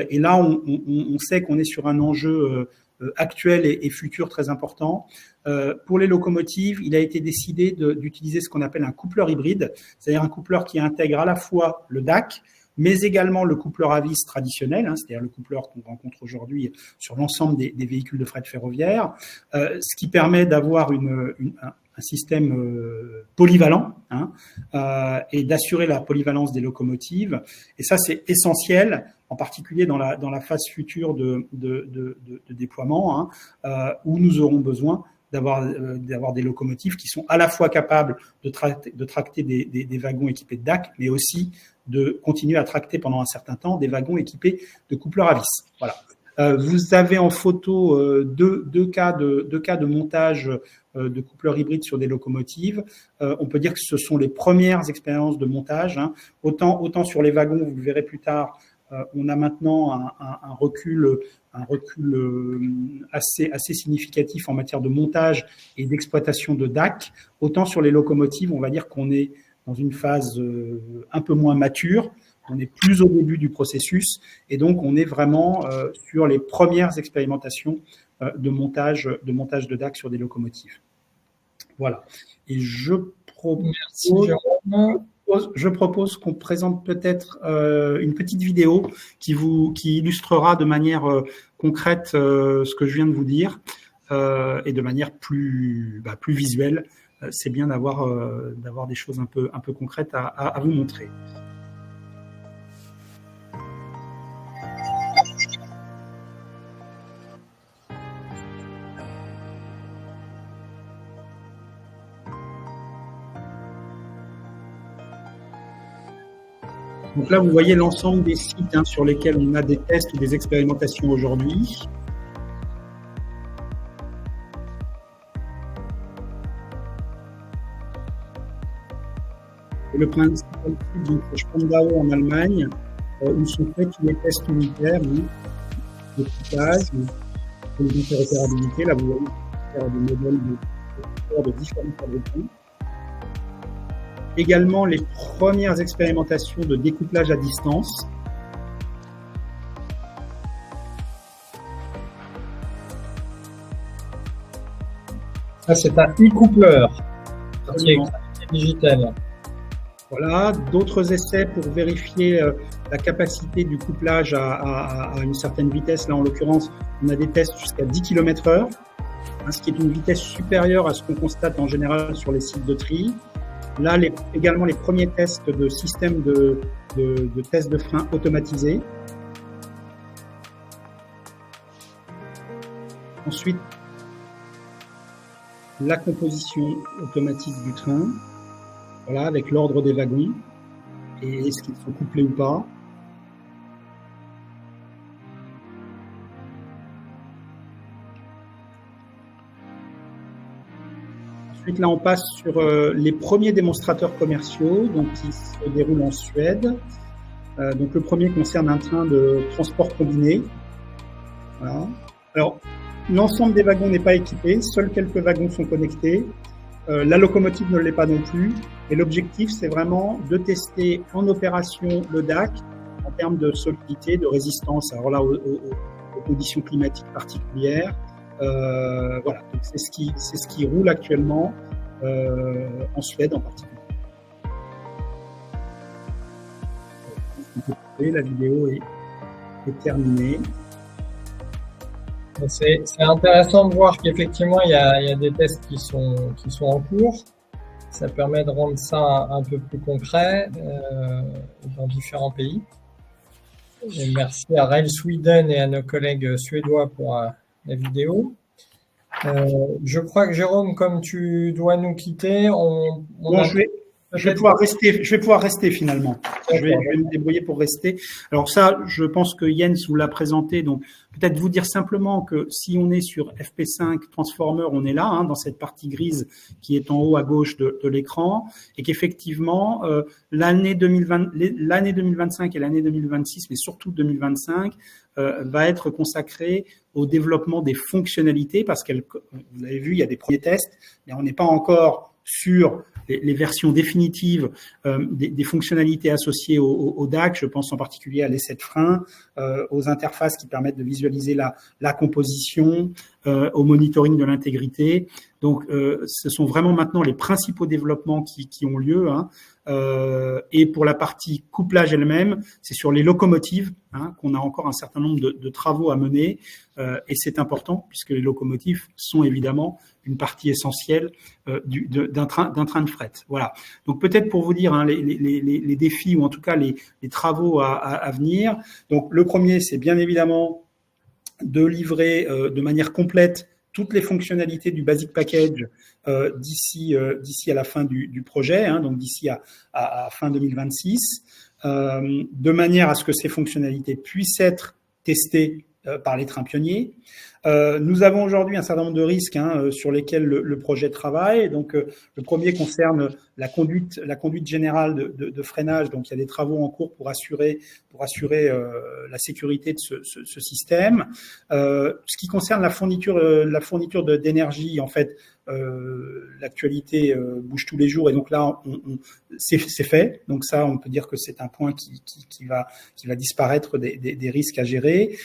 Et là, on sait qu'on est sur un enjeu actuels et futurs très importants. Pour les locomotives, il a été décidé d'utiliser ce qu'on appelle un coupleur hybride, c'est-à-dire un coupleur qui intègre à la fois le DAC, mais également le coupleur à vis traditionnel, c'est-à-dire le coupleur qu'on rencontre aujourd'hui sur l'ensemble des véhicules de fret ferroviaire, ce qui permet d'avoir un système polyvalent et d'assurer la polyvalence des locomotives. Et ça, c'est essentiel, en particulier dans la phase future de déploiement, où nous aurons besoin d'avoir des locomotives qui sont à la fois capables de tracter des wagons équipés de DAC, mais aussi de continuer à tracter pendant un certain temps des wagons équipés de coupleurs à vis. Voilà. Vous avez en photo deux cas de montage de coupleurs hybrides sur des locomotives. On peut dire que ce sont les premières expériences de montage. Autant sur les wagons, vous le verrez plus tard, on a maintenant un recul assez significatif en matière de montage et d'exploitation de DAC. Autant sur les locomotives, on va dire qu'on est dans une phase un peu moins mature. On est plus au début du processus et donc on est vraiment sur les premières expérimentations de montage de DAC sur des locomotives. Voilà. Et je propose qu'on présente peut-être une petite vidéo qui illustrera de manière concrète ce que je viens de vous dire et de manière plus visuelle. C'est bien d'avoir des choses un peu concrètes à vous montrer. Donc là, vous voyez l'ensemble des sites sur lesquels on a des tests ou des expérimentations aujourd'hui. Et le principal site de Spandau en Allemagne, où sont faits tous les tests unitaires, de couplage, de l'interopérabilité. Là, vous voyez des modèles de différents fabricants. Également les premières expérimentations de découplage à distance. Ça, c'est un e-coupleur qui est digital. Voilà, d'autres essais pour vérifier la capacité du couplage à une certaine vitesse. Là, en l'occurrence, on a des tests jusqu'à 10 km/h, ce qui est une vitesse supérieure à ce qu'on constate en général sur les sites de tri. Là, également les premiers tests de système de tests de frein automatisés. Ensuite, la composition automatique du train, voilà, avec l'ordre des wagons et est-ce qu'ils sont couplés ou pas. Ensuite, là, on passe sur les premiers démonstrateurs commerciaux, donc qui se déroulent en Suède. Donc, le premier concerne un train de transport combiné. Voilà. Alors, l'ensemble des wagons n'est pas équipé, seuls quelques wagons sont connectés. La locomotive ne l'est pas non plus. Et l'objectif, c'est vraiment de tester en opération le DAC en termes de solidité, de résistance. Alors là, aux conditions climatiques particulières. Voilà, donc c'est ce qui roule actuellement en Suède en particulier. La vidéo est terminée. C'est intéressant de voir qu'effectivement il y a des tests qui sont en cours. Ça permet de rendre ça un peu plus concret dans différents pays. Et merci à Rail Sweden et à nos collègues suédois pour la vidéo. Je crois que Jérôme, comme tu dois nous quitter, je vais pouvoir rester finalement. Je vais me débrouiller pour rester. Alors ça, je pense que Jens vous l'a présenté. Donc peut-être vous dire simplement que si on est sur FP5 Transformer, on est là, dans cette partie grise qui est en haut à gauche de l'écran, et qu'effectivement l'année 2025 et l'année 2026, mais surtout 2025, va être consacrée au développement des fonctionnalités, parce vous avez vu, il y a des premiers tests, mais on n'est pas encore sur les versions définitives des fonctionnalités associées au DAC. Je pense en particulier à l'essai de frein, aux interfaces qui permettent de visualiser la composition, au monitoring de l'intégrité. Donc, ce sont vraiment maintenant les principaux développements qui ont lieu. Hein. Et pour la partie couplage elle-même, c'est sur les locomotives qu'on a encore un certain nombre de travaux à mener. Et c'est important puisque les locomotives sont évidemment une partie essentielle d'un train de fret. Voilà. Donc peut-être pour vous dire les défis ou en tout cas les travaux à venir. Donc le premier, c'est bien évidemment de livrer de manière complète toutes les fonctionnalités du Basic Package d'ici à la fin du projet, donc d'ici à fin 2026, de manière à ce que ces fonctionnalités puissent être testées par les trains pionniers. Nous avons aujourd'hui un certain nombre de risques sur lesquels le projet travaille. Donc, le premier concerne la conduite générale de freinage. Donc, il y a des travaux en cours pour assurer la sécurité de ce système. Ce qui concerne la fourniture d'énergie, en fait, l'actualité bouge tous les jours et donc là, c'est fait. Donc ça, on peut dire que c'est un point qui va disparaître des risques à gérer.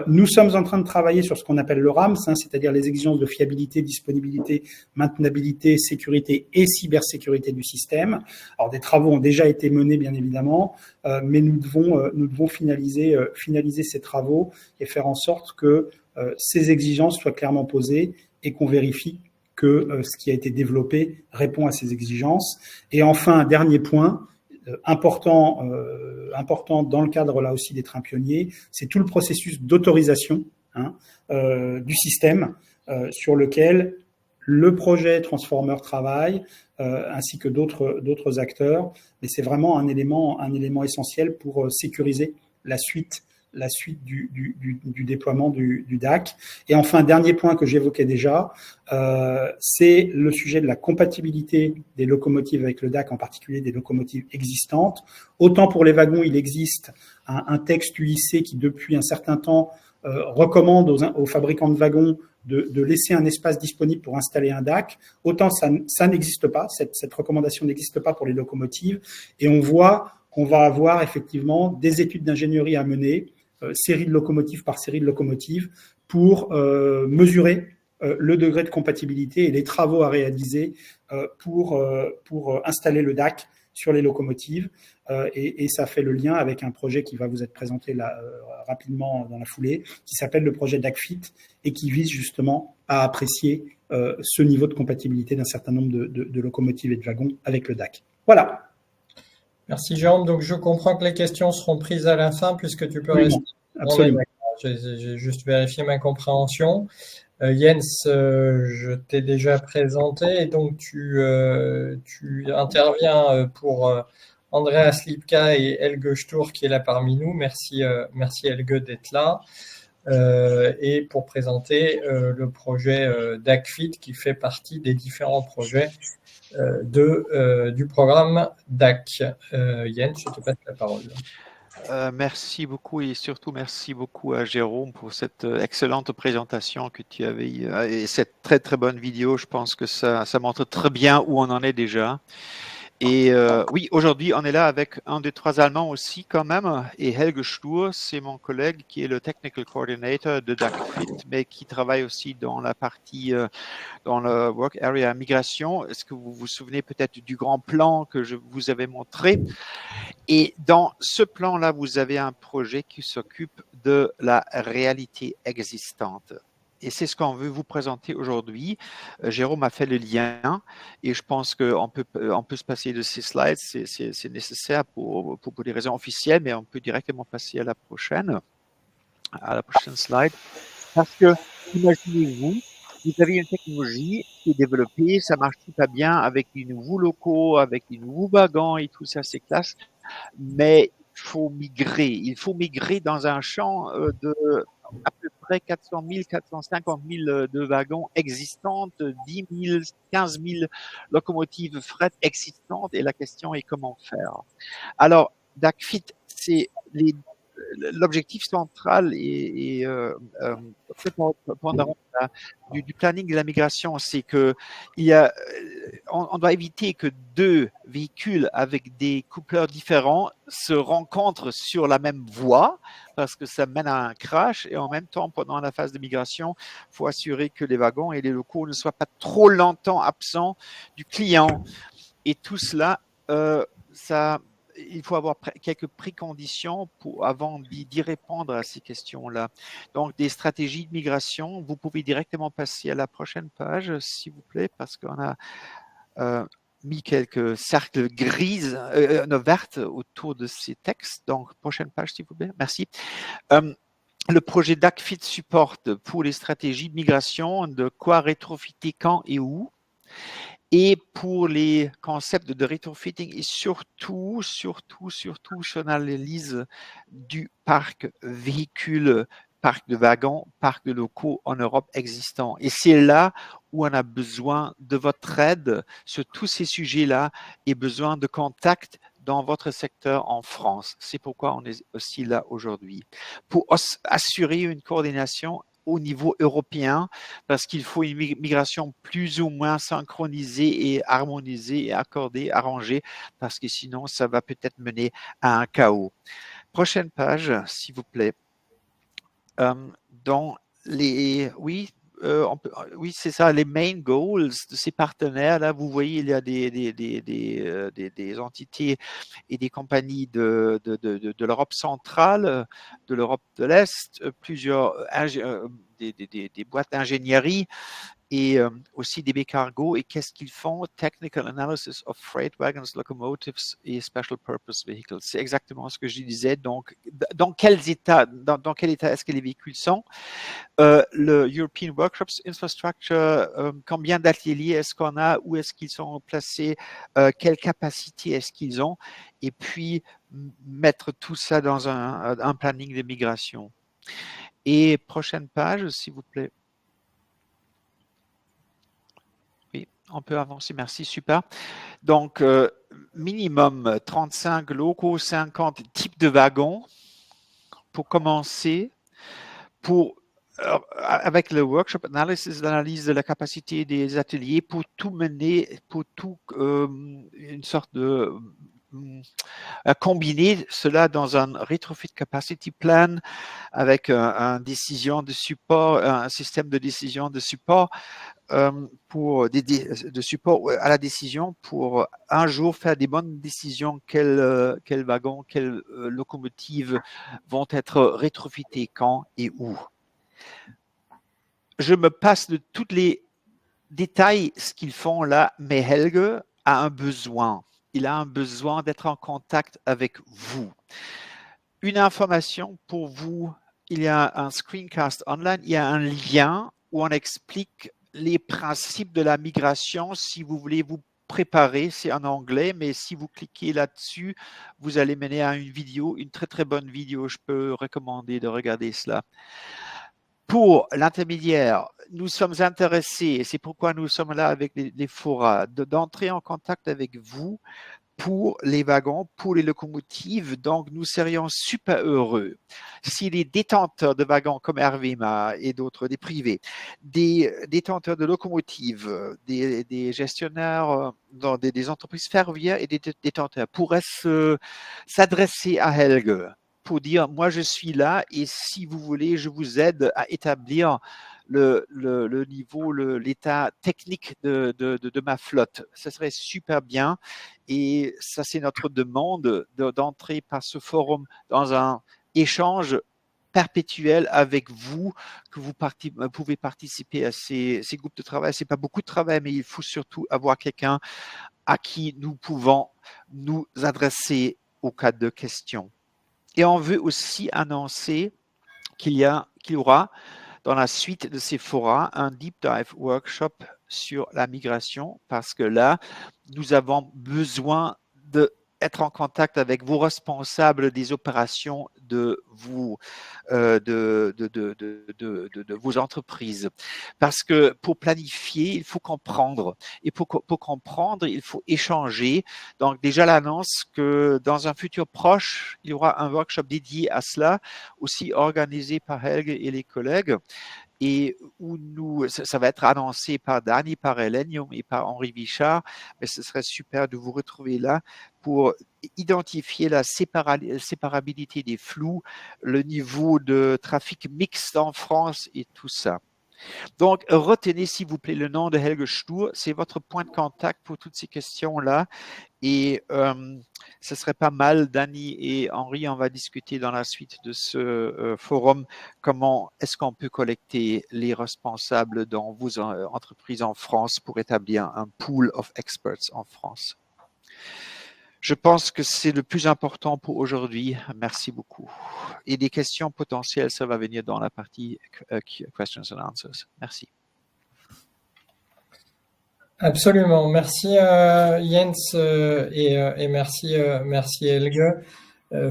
Nous sommes en train de travailler sur ce qu'on appelle le RAMS, c'est-à-dire les exigences de fiabilité, disponibilité, maintenabilité, sécurité et cybersécurité du système. Alors des travaux ont déjà été menés, bien évidemment, mais nous devons finaliser ces travaux et faire en sorte que ces exigences soient clairement posées et qu'on vérifie que ce qui a été développé répond à ces exigences. Et enfin, un dernier point important dans le cadre là aussi des trains pionniers, c'est tout le processus d'autorisation du système sur lequel le projet Transformer travaille, ainsi que d'autres acteurs. Mais c'est vraiment un élément essentiel pour sécuriser la suite du déploiement du DAC. Et enfin, dernier point que j'évoquais déjà, c'est le sujet de la compatibilité des locomotives avec le DAC, en particulier des locomotives existantes. Autant pour les wagons, il existe un texte UIC qui, depuis un certain temps, recommande aux fabricants de wagons de laisser un espace disponible pour installer un DAC. Autant ça n'existe pas, cette recommandation n'existe pas pour les locomotives. Et on voit qu'on va avoir effectivement des études d'ingénierie à mener, série de locomotives par série de locomotives, pour mesurer le degré de compatibilité et les travaux à réaliser pour installer le DAC sur les locomotives. Et ça fait le lien avec un projet qui va vous être présenté là, rapidement dans la foulée, qui s'appelle le projet DACFIT et qui vise justement à apprécier ce niveau de compatibilité d'un certain nombre de locomotives et de wagons avec le DAC. Voilà. Merci Jérôme. Donc je comprends que les questions seront prises à la fin puisque tu peux Absolument. rester. Absolument. J'ai juste vérifié ma compréhension. Jens, je t'ai déjà présenté et donc tu interviens pour Andreas Lipka et Helge Sturr qui est là parmi nous. Merci Helge d'être là. Et pour présenter le projet DACFIT qui fait partie des différents projets du programme DAC. Jens, je te passe la parole. Merci beaucoup et surtout merci beaucoup à Jérôme pour cette excellente présentation que tu avais et cette très très bonne vidéo. Je pense que ça montre très bien où on en est déjà. Et oui, aujourd'hui, on est là avec un des trois Allemands aussi quand même. Et Helge Sturr, c'est mon collègue qui est le Technical Coordinator de DACFIT, mais qui travaille aussi dans la partie, dans le Work Area Migration. Est-ce que vous vous souvenez peut-être du grand plan que je vous avais montré? Et dans ce plan-là, vous avez un projet qui s'occupe de la réalité existante. Et c'est ce qu'on veut vous présenter aujourd'hui. Jérôme a fait le lien et je pense qu'on peut se passer de ces slides. C'est nécessaire pour des raisons officielles, mais on peut directement passer à la prochaine slide. Parce que, imaginez-vous, vous avez une technologie qui est développée, ça marche tout à bien avec des nouveaux locaux, avec des nouveaux wagons et tout ça, c'est classe. Mais il faut migrer dans un champ de à peu près 400 000, 450 000 de wagons existantes, 10 000, 15 000 locomotives fret existantes et la question est comment faire. Alors, DACFIT, c'est l'objectif central et prépondérant du planning de la migration, c'est que on doit éviter que deux véhicules avec des coupleurs différents se rencontrent sur la même voie, parce que ça mène à un crash. Et en même temps, pendant la phase de migration, il faut assurer que les wagons et les locaux ne soient pas trop longtemps absents du client. Et tout cela, il faut avoir quelques préconditions avant d'y répondre à ces questions-là. Donc, des stratégies de migration, vous pouvez directement passer à la prochaine page, s'il vous plaît, parce qu'on a mis quelques cercles vertes autour de ces textes. Donc, prochaine page, s'il vous plaît. Merci. Le projet DACFIT supporte pour les stratégies de migration de quoi rétrofiter quand et où. Et pour les concepts de retrofitting et surtout sur l'analyse du parc véhicule, parc de wagons, parc de locaux en Europe existants. Et c'est là où on a besoin de votre aide sur tous ces sujets-là et besoin de contacts dans votre secteur en France. C'est pourquoi on est aussi là aujourd'hui. Pour assurer une coordination au niveau européen, parce qu'il faut une migration plus ou moins synchronisée et harmonisée et accordée, arrangée, parce que sinon, ça va peut-être mener à un chaos. Prochaine page, s'il vous plaît. Oui, c'est ça, les main goals de ces partenaires. Là, vous voyez, il y a des entités et des compagnies de l'Europe centrale, de l'Europe de l'Est, plusieurs des boîtes d'ingénierie et aussi DB Cargo. Et qu'est-ce qu'ils font? Technical Analysis of Freight Wagons, Locomotives et Special Purpose Vehicles. C'est exactement ce que je disais. Donc, dans quel état est-ce que les véhicules sont? Le European Workshops Infrastructure, combien d'ateliers est-ce qu'on a? Où est-ce qu'ils sont placés? Quelle capacité est-ce qu'ils ont? Et puis, mettre tout ça dans un planning de migration. Et prochaine page, s'il vous plaît. Oui, on peut avancer, merci, super. Donc, minimum 35 locaux, 50 types de wagons pour commencer, avec le workshop analysis, l'analyse de la capacité des ateliers pour tout mener, une sorte de combiner cela dans un retrofit capacity plan avec un décision de support, un système de décision de support de support à la décision pour un jour faire des bonnes décisions, quels wagons, quelles locomotives vont être rétrofités quand et où. Je me passe de tous les détails, ce qu'ils font là, mais Helge a un besoin. Il a un besoin d'être en contact avec vous. Une information pour vous, il y a un screencast online, il y a un lien où on explique les principes de la migration. Si vous voulez vous préparer, c'est en anglais, mais si vous cliquez là-dessus, vous allez mener à une vidéo, une très très bonne vidéo. Je peux recommander de regarder cela. Pour l'intermédiaire, nous sommes intéressés, et c'est pourquoi nous sommes là avec les forats, d'entrer en contact avec vous pour les wagons, pour les locomotives. Donc, nous serions super heureux si les détenteurs de wagons comme Hervema et d'autres, des privés, des détenteurs de locomotives, des gestionnaires dans des entreprises ferroviaires et des détenteurs pourraient s'adresser à Helge pour dire, moi je suis là et si vous voulez, je vous aide à établir le niveau, l'état technique de ma flotte. Ça serait super bien. Et ça, c'est notre demande d'entrer par ce forum dans un échange perpétuel avec vous, que vous pouvez participer à ces groupes de travail. C'est pas beaucoup de travail, mais il faut surtout avoir quelqu'un à qui nous pouvons nous adresser au cas de questions. Et on veut aussi annoncer qu'il y aura dans la suite de ces forats un deep dive workshop sur la migration, parce que là, nous avons besoin de être en contact avec vos responsables des opérations de vos entreprises. Parce que pour planifier, il faut comprendre. Et pour comprendre, il faut échanger. Donc déjà l'annonce que dans un futur proche, il y aura un workshop dédié à cela, aussi organisé par Helge et les collègues, et où ça va être annoncé par Dani, par Hélène et par Henri Bichard, mais ce serait super de vous retrouver là pour identifier la séparabilité des flux, le niveau de trafic mixte en France et tout ça. Donc, retenez s'il vous plaît le nom de Helge Stur, c'est votre point de contact pour toutes ces questions-là. Et ce serait pas mal, Dani et Henri, on va discuter dans la suite de ce forum, comment est-ce qu'on peut collecter les responsables dans vos entreprises en France pour établir un pool of experts en France. Je pense que c'est le plus important pour aujourd'hui. Merci beaucoup. Et des questions potentielles, ça va venir dans la partie questions and answers. Merci. Absolument. Merci Jens et merci Helge.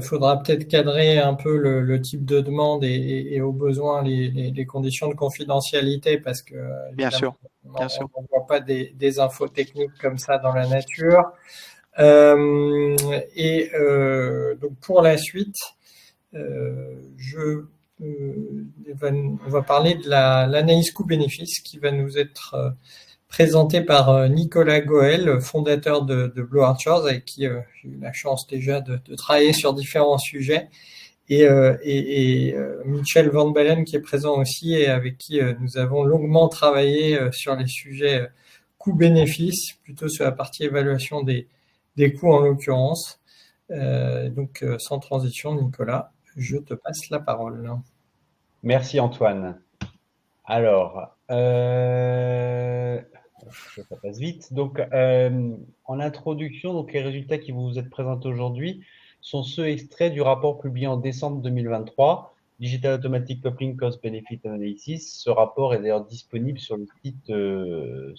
Faudra peut-être cadrer un peu le type de demande et au besoin les conditions de confidentialité parce que bien sûr. On ne voit pas des infos techniques comme ça dans la nature. Donc pour la suite, on va parler de l'analyse coût-bénéfice qui va nous être présentée par Nicolas Goël, fondateur de Blue Archers, avec qui j'ai eu la chance déjà de travailler sur différents sujets, et Michel Van Balen qui est présent aussi et avec qui nous avons longuement travaillé sur les sujets coût-bénéfice, plutôt sur la partie évaluation des coûts en l'occurrence. Donc sans transition, Nicolas, je te passe la parole. Merci Antoine. Alors, ça passe vite. Donc, en introduction, donc les résultats qui vous êtes présentés aujourd'hui sont ceux extraits du rapport publié en décembre 2023, Digital Automatic Coupling Cost Benefit Analysis. Ce rapport est d'ailleurs disponible sur le site de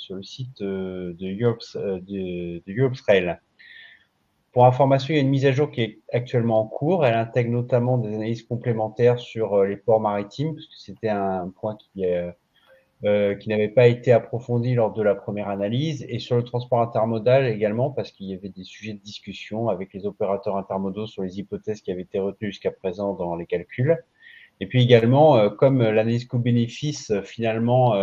Europe's Rail. Pour information, il y a une mise à jour qui est actuellement en cours. Elle intègre notamment des analyses complémentaires sur les ports maritimes, parce que c'était un point qui n'avait pas été approfondi lors de la première analyse, et sur le transport intermodal également, parce qu'il y avait des sujets de discussion avec les opérateurs intermodaux sur les hypothèses qui avaient été retenues jusqu'à présent dans les calculs. Et puis également, comme l'analyse coût-bénéfice finalement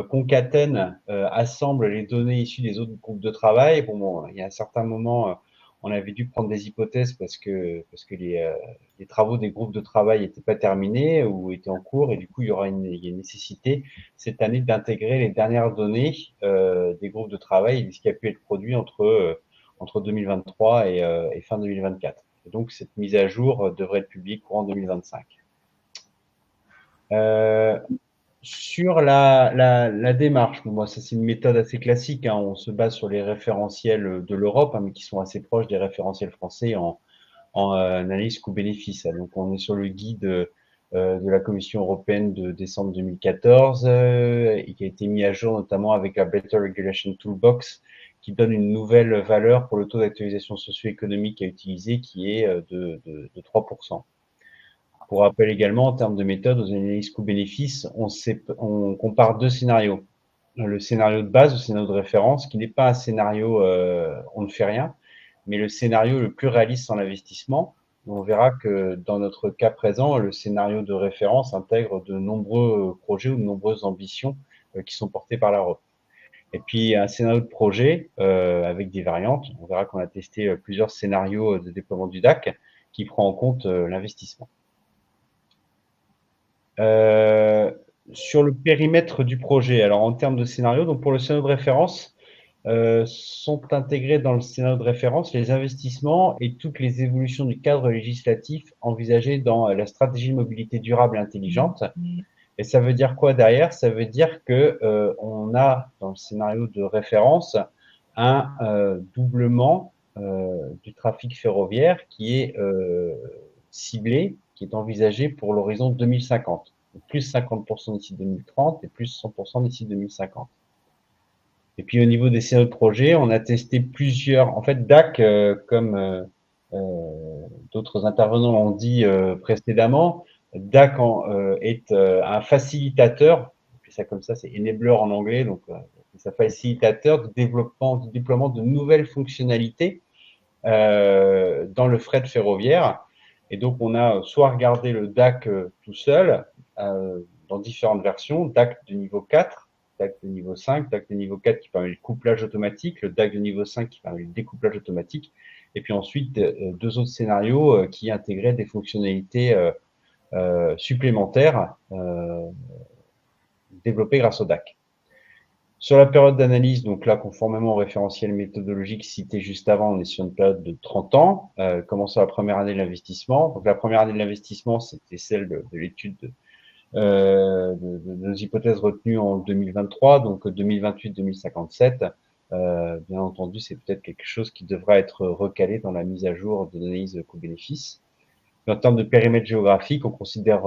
concatène, assemble les données issues des autres groupes de travail. Bon, il y a un certain moment, on avait dû prendre des hypothèses parce que les travaux des groupes de travail n'étaient pas terminés ou étaient en cours, et du coup il y a une nécessité cette année d'intégrer les dernières données des groupes de travail et ce qui a pu être produit entre 2023 et fin 2024. Et donc cette mise à jour devrait être publiée courant 2025. Sur la démarche, moi, ça c'est une méthode assez classique, hein. On se base sur les référentiels de l'Europe, hein, mais qui sont assez proches des référentiels français en analyse coût-bénéfice. Donc on est sur le guide de la Commission européenne de décembre 2014 et qui a été mis à jour notamment avec la Better Regulation Toolbox, qui donne une nouvelle valeur pour le taux d'actualisation socio-économique à utiliser, qui est de 3%. Pour rappel également, en termes de méthode, aux analyses coût-bénéfice, on compare deux scénarios. Le scénario de base, le scénario de référence, qui n'est pas un scénario on ne fait rien, mais le scénario le plus réaliste en investissement. On verra que dans notre cas présent, le scénario de référence intègre de nombreux projets ou de nombreuses ambitions qui sont portées par l'Europe. Et puis un scénario de projet avec des variantes. On verra qu'on a testé plusieurs scénarios de déploiement du DAC qui prend en compte l'investissement. Sur le périmètre du projet, alors en termes de scénario, donc pour le scénario de référence, sont intégrés dans le scénario de référence les investissements et toutes les évolutions du cadre législatif envisagées dans la stratégie de mobilité durable et intelligente. Et ça veut dire quoi derrière? Ça veut dire que on a dans le scénario de référence un doublement du trafic ferroviaire qui est ciblé, qui est envisagé pour l'horizon 2050. Donc plus 50% d'ici 2030 et plus 100% d'ici 2050. Et puis au niveau des scénarios de projet, on a testé plusieurs. En fait, DAC, comme d'autres intervenants l'ont dit précédemment, DAC est un facilitateur, on fait ça comme ça, c'est enabler en anglais, donc c'est un facilitateur de déploiement de nouvelles fonctionnalités dans le fret ferroviaire. Et donc, on a soit regardé le DAC tout seul, dans différentes versions, DAC de niveau 4, DAC de niveau 5, DAC de niveau 4 qui permet le couplage automatique, le DAC de niveau 5 qui permet le découplage automatique, et puis ensuite deux autres scénarios qui intégraient des fonctionnalités supplémentaires développées grâce au DAC. Sur la période d'analyse, donc là, conformément au référentiel méthodologique cité juste avant, on est sur une période de 30 ans, commençant la première année de l'investissement. Donc la première année de l'investissement, c'était celle de l'étude de nos hypothèses retenues en 2023, donc 2028-2057. Bien entendu, c'est peut-être quelque chose qui devra être recalé dans la mise à jour de l'analyse coût-bénéfice. En termes de périmètre géographique, on considère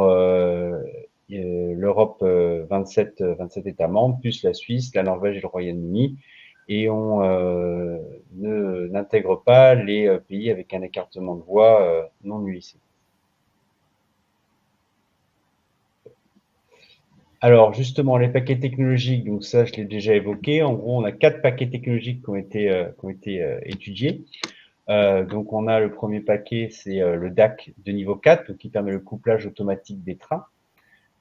l'Europe 27 États membres, plus la Suisse, la Norvège et le Royaume-Uni, et on n'intègre pas les pays avec un écartement de voix non UIC. Alors justement, les paquets technologiques, donc ça je l'ai déjà évoqué. En gros, on a 4 paquets technologiques qui ont été étudiés. Donc on a le premier paquet, c'est le DAC de niveau 4, donc qui permet le couplage automatique des trains.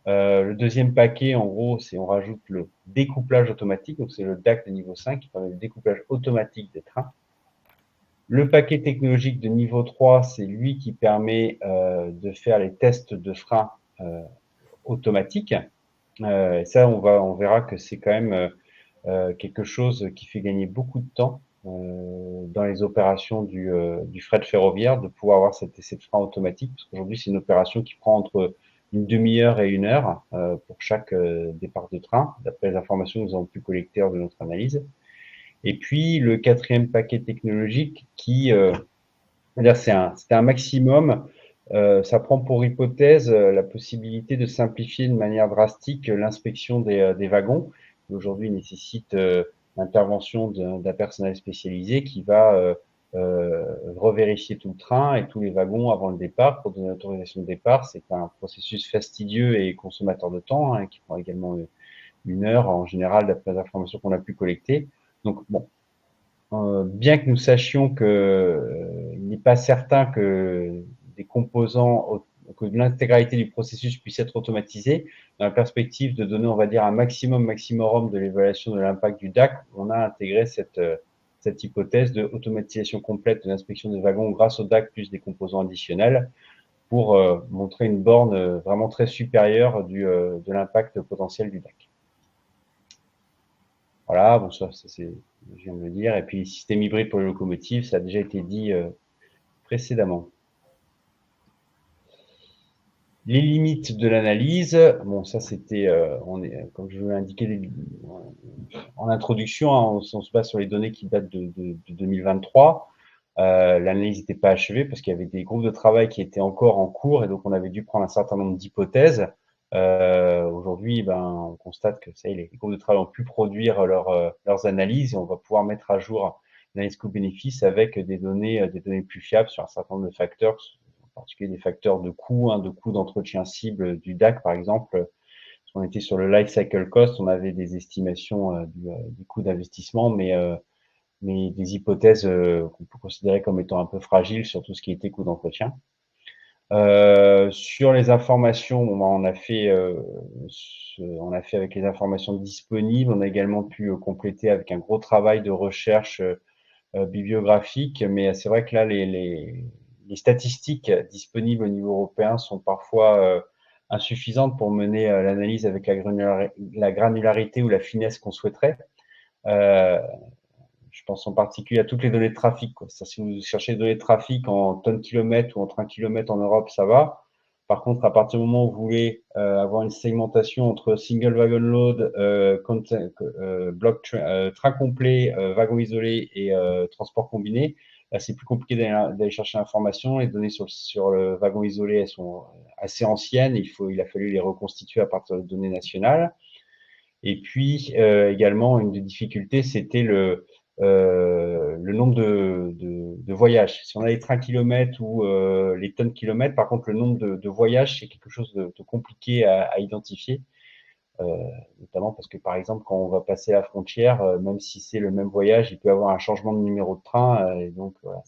Le deuxième paquet, en gros, c'est on rajoute le découplage automatique, donc c'est le DAC de niveau 5 qui permet le découplage automatique des trains. Le paquet technologique de niveau 3, c'est lui qui permet de faire les tests de frein automatiques. Et ça, on verra que c'est quand même quelque chose qui fait gagner beaucoup de temps dans les opérations du fret ferroviaire, de pouvoir avoir cet essai de frein automatique, parce qu'aujourd'hui, c'est une opération qui prend entre une demi-heure et 1 heure pour chaque départ de train, d'après les informations que nous avons pu collecter lors de notre analyse. Et puis, le quatrième paquet technologique qui, c'est un maximum, ça prend pour hypothèse la possibilité de simplifier de manière drastique l'inspection des wagons, qui aujourd'hui nécessite l'intervention d'un personnel spécialisé qui va revérifier tout le train et tous les wagons avant le départ pour donner l'autorisation de départ. C'est un processus fastidieux et consommateur de temps, hein, qui prend également 1 heure en général d'après les informations qu'on a pu collecter. Donc bon, bien que nous sachions il n'est pas certain que des composants, que l'intégralité du processus puisse être automatisée, dans la perspective de donner, on va dire, un maximum de l'évaluation de l'impact du DAC, on a intégré cette hypothèse de automatisation complète de l'inspection des wagons grâce au DAC plus des composants additionnels pour montrer une borne vraiment très supérieure de l'impact potentiel du DAC. Voilà, bon, ça c'est, je viens de le dire. Et puis, système hybride pour les locomotives, ça a déjà été dit précédemment. Les limites de l'analyse, bon, ça c'était, comme je l'ai indiqué en introduction, hein, on se base sur les données qui datent de 2023. L'analyse n'était pas achevée parce qu'il y avait des groupes de travail qui étaient encore en cours et donc on avait dû prendre un certain nombre d'hypothèses. Aujourd'hui, on constate que ça y est, les groupes de travail ont pu produire leurs analyses et on va pouvoir mettre à jour l'analyse coût-bénéfice avec des données plus fiables sur un certain nombre de facteurs, en particulier des facteurs de coût, de coût d'entretien cible du DAC par exemple. On était sur le life cycle cost, on avait des estimations du coût d'investissement, mais des hypothèses qu'on peut considérer comme étant un peu fragiles sur tout ce qui était coût d'entretien. Sur les informations, on a fait avec les informations disponibles. On a également pu compléter avec un gros travail de recherche bibliographique, mais c'est vrai que là, les statistiques disponibles au niveau européen sont parfois insuffisantes pour mener l'analyse avec la granularité ou la finesse qu'on souhaiterait. Je pense en particulier à toutes les données de trafic, quoi. Si vous cherchez des données de trafic en tonnes kilomètres ou en train kilomètres en Europe, ça va. Par contre, à partir du moment où vous voulez avoir une segmentation entre single wagon load, train complet, wagon isolé et transport combiné, là c'est plus compliqué d'aller chercher l'information. Les données sur le wagon isolé, elles sont assez anciennes. Il a fallu les reconstituer à partir de données nationales. Et puis également, une des difficultés, c'était le nombre de voyages. Si on a les trains kilomètres ou les tonnes kilomètres, par contre, le nombre de voyages, c'est quelque chose de compliqué à identifier. Notamment parce que, par exemple, quand on va passer la frontière, même si c'est le même voyage, il peut y avoir un changement de numéro de train. Et donc, voilà,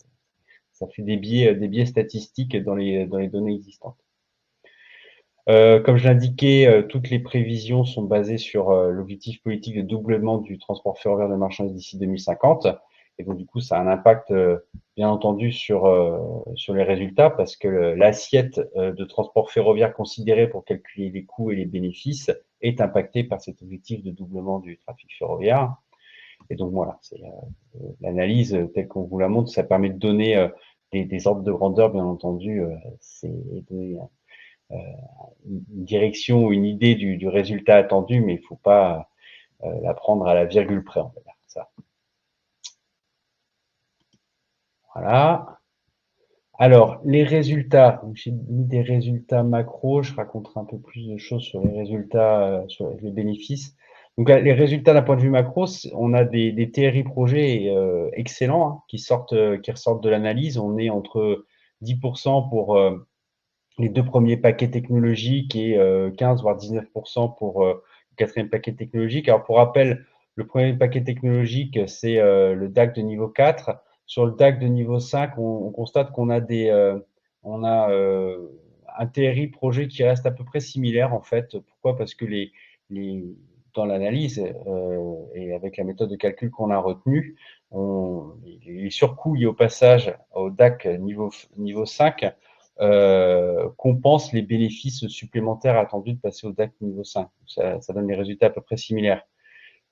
ça fait des biais statistiques dans les données existantes. Comme je l'indiquais, toutes les prévisions sont basées sur l'objectif politique de doublement du transport ferroviaire de marchandises d'ici 2050. Et donc, du coup, ça a un impact, bien entendu, sur les résultats, parce que l'assiette de transport ferroviaire considérée pour calculer les coûts et les bénéfices est impactée par cet objectif de doublement du trafic ferroviaire. Et donc, voilà, c'est l'analyse telle qu'on vous la montre, ça permet de donner des ordres de grandeur, bien entendu, c'est une direction ou une idée du résultat attendu, mais il ne faut pas la prendre à la virgule près, on va dire ça. Voilà. Alors, les résultats, j'ai mis des résultats macro, je raconterai un peu plus de choses sur les résultats, sur les bénéfices. Donc, les résultats d'un point de vue macro, on a des TRI projets excellents qui ressortent de l'analyse. On est entre 10% pour les 2 premiers paquets technologiques et 15 voire 19% pour le 4e paquet technologique. Alors, pour rappel, le premier paquet technologique, c'est le DAC de niveau 4. Sur le DAC de niveau 5, on constate qu'on a un TRI projet qui reste à peu près similaire, en fait. Pourquoi? Parce que dans l'analyse et avec la méthode de calcul qu'on a retenue, les surcoûts liés au passage au DAC niveau 5 compense les bénéfices supplémentaires attendus de passer au DAC niveau 5. Ça donne des résultats à peu près similaires.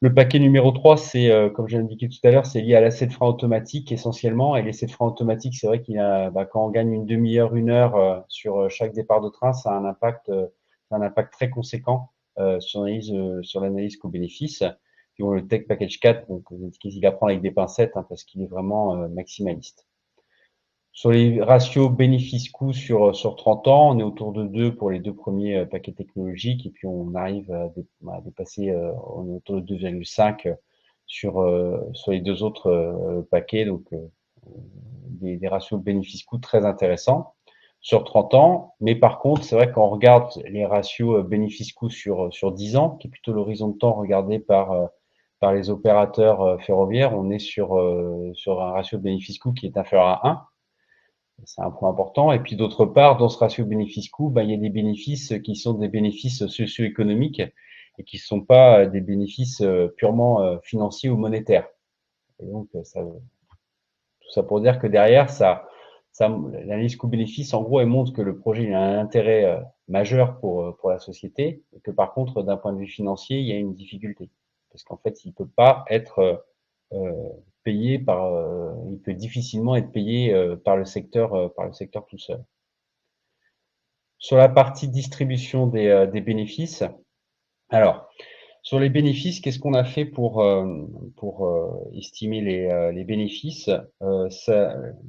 Le paquet numéro 3, c'est, comme je l'ai indiqué tout à l'heure, c'est lié à l'essai de frein automatique essentiellement. Et l'essai de frein automatique, c'est vrai quand on gagne une demi-heure, 1 heure sur chaque départ de train, ça a un impact très conséquent sur l'analyse coût-bénéfice. Puis le Tech Package 4, donc vous indiquez qu'il apprend avec des pincettes parce qu'il est vraiment maximaliste. Sur les ratios bénéfices-coûts sur 30 ans, on est autour de 2 pour les 2 premiers paquets technologiques et puis on arrive à dépasser, on est autour de 2,5 sur les 2 autres paquets, donc des ratios bénéfices-coûts très intéressants sur 30 ans. Mais par contre, c'est vrai qu'on regarde les ratios bénéfices-coûts sur 10 ans, qui est plutôt l'horizon de temps regardé par les opérateurs ferroviaires, on est sur un ratio bénéfice-coût qui est inférieur à 1. C'est un point important. Et puis d'autre part, dans ce ratio bénéfice-coût, il y a des bénéfices qui sont des bénéfices socio-économiques et qui ne sont pas des bénéfices purement financiers ou monétaires. Et donc, tout ça pour dire que derrière, l'analyse coût-bénéfice, en gros, elle montre que le projet a un intérêt majeur pour la société et que par contre, d'un point de vue financier, il y a une difficulté. Parce qu'en fait, il ne peut pas être il peut difficilement être payé par le secteur tout seul. Sur la partie distribution des bénéfices, alors sur les bénéfices, qu'est-ce qu'on a fait pour estimer les bénéfices?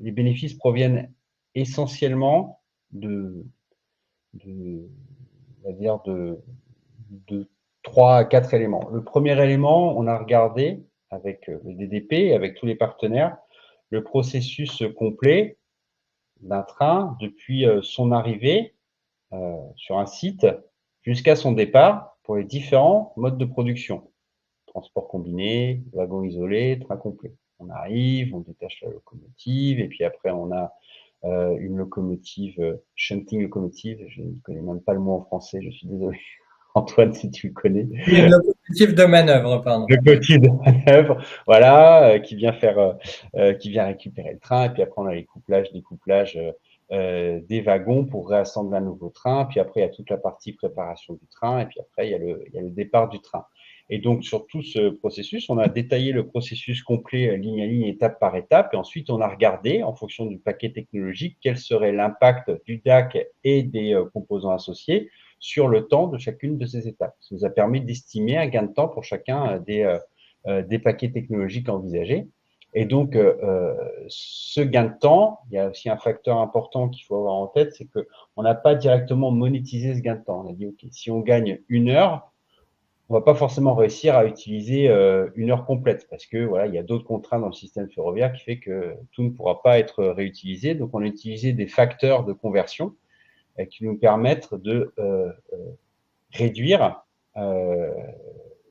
Les bénéfices proviennent essentiellement de 3 à 4 éléments. Le premier élément, on a regardé avec le DDP, avec tous les partenaires, le processus complet d'un train depuis son arrivée sur un site jusqu'à son départ pour les différents modes de production. Transport combiné, wagon isolé, train complet. On arrive, on détache la locomotive et puis après on a une locomotive, shunting locomotive, je ne connais même pas le mot en français, je suis désolé. Antoine, si tu le connais. Une locomotive de manœuvre, pardon. Locomotive de manœuvre, voilà, qui vient récupérer le train. Et puis après, on a les découplages des wagons pour réassembler un nouveau train. Puis après, il y a toute la partie préparation du train. Et puis après, il y a le départ du train. Et donc, sur tout ce processus, on a détaillé le processus complet, ligne à ligne, étape par étape. Et ensuite, on a regardé, en fonction du paquet technologique, quel serait l'impact du DAC et des composants associés sur le temps de chacune de ces étapes. Ça nous a permis d'estimer un gain de temps pour chacun des paquets technologiques envisagés. Et donc, ce gain de temps, il y a aussi un facteur important qu'il faut avoir en tête, c'est qu'on n'a pas directement monétisé ce gain de temps. On a dit, OK, si on gagne 1 heure, on va pas forcément réussir à utiliser une heure complète parce que voilà, il y a d'autres contraintes dans le système ferroviaire qui fait que tout ne pourra pas être réutilisé. Donc, on a utilisé des facteurs de conversion qui nous permettent de réduire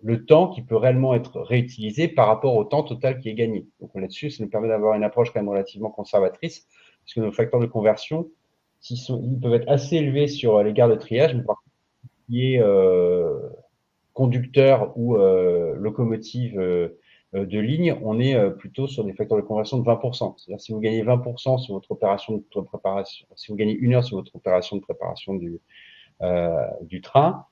le temps qui peut réellement être réutilisé par rapport au temps total qui est gagné. Donc là-dessus, ça nous permet d'avoir une approche quand même relativement conservatrice, parce que nos facteurs de conversion, ils peuvent être assez élevés sur les gares de triage, mais par contre, qui est conducteur ou locomotive de ligne, on est plutôt sur des facteurs de conversion de 20%. C'est-à-dire si vous gagnez 20% sur votre opération de préparation, si vous gagnez une heure sur votre opération de préparation du train,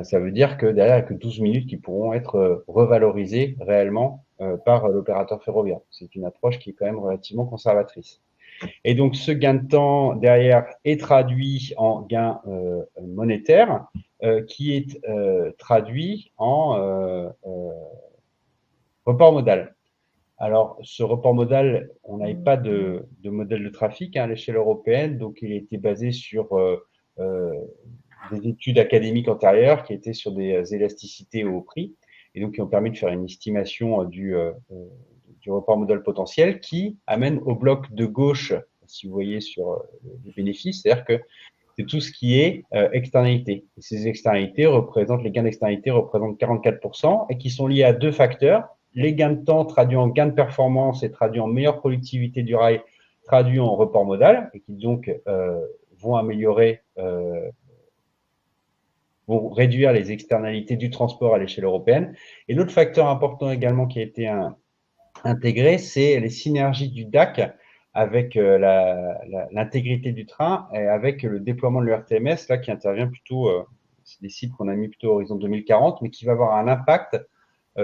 ça veut dire que derrière, il n'y a que 12 minutes qui pourront être revalorisées réellement par l'opérateur ferroviaire. C'est une approche qui est quand même relativement conservatrice. Et donc, ce gain de temps derrière est traduit en gain monétaire qui est traduit en report modal. Alors, ce report modal, on n'avait pas de modèle de trafic à l'échelle européenne, donc il était basé sur des études académiques antérieures qui étaient sur des élasticités au prix et donc qui ont permis de faire une estimation du report modal potentiel qui amène au bloc de gauche, si vous voyez sur les bénéfices, c'est-à-dire que c'est tout ce qui est externalité. Et ces externalités représentent, les gains d'externalité représentent 44% et qui sont liés à deux facteurs. Les gains de temps traduits en gains de performance et traduits en meilleure productivité du rail, traduits en report modal et qui donc vont améliorer vont réduire les externalités du transport à l'échelle européenne. Et l'autre facteur important également qui a été intégré, c'est les synergies du DAC avec l'intégrité du train et avec le déploiement de l'ERTMS, là qui intervient plutôt, c'est des cibles qu'on a mis plutôt à horizon 2040, mais qui va avoir un impact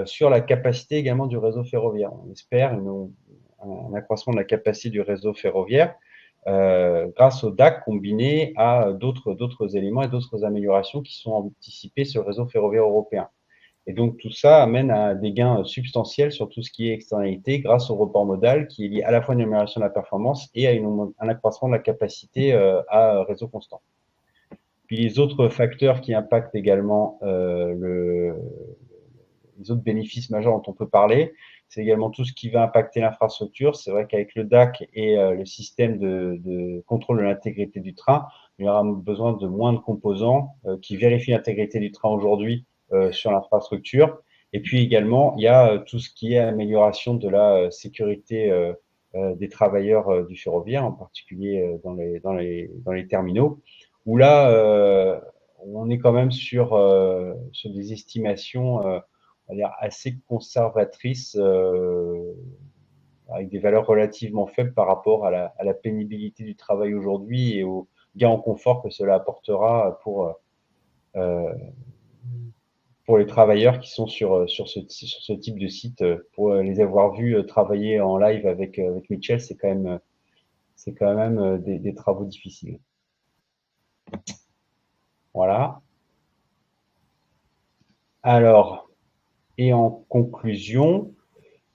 sur la capacité également du réseau ferroviaire. On espère un accroissement de la capacité du réseau ferroviaire grâce au DAC combiné à d'autres éléments et d'autres améliorations qui sont anticipées sur le réseau ferroviaire européen. Et donc tout ça amène à des gains substantiels sur tout ce qui est externalité grâce au report modal qui est lié à la fois à une amélioration de la performance et à un accroissement de la capacité à réseau constant. Puis les autres facteurs qui impactent également les autres bénéfices majeurs dont on peut parler, c'est également tout ce qui va impacter l'infrastructure. C'est vrai qu'avec le DAC et le système de contrôle de l'intégrité du train, il y aura besoin de moins de composants qui vérifient l'intégrité du train aujourd'hui sur l'infrastructure. Et puis également, il y a tout ce qui est amélioration de la sécurité des travailleurs du ferroviaire, en particulier dans les terminaux, où là, on est quand même sur des estimations on va dire assez conservatrices avec des valeurs relativement faibles par rapport à la pénibilité du travail aujourd'hui et au gain en confort que cela apportera pour les travailleurs qui sont sur ce type de site. Pour les avoir vus travailler en live avec Mitchell, c'est quand même des travaux difficiles. Voilà. Alors, et en conclusion,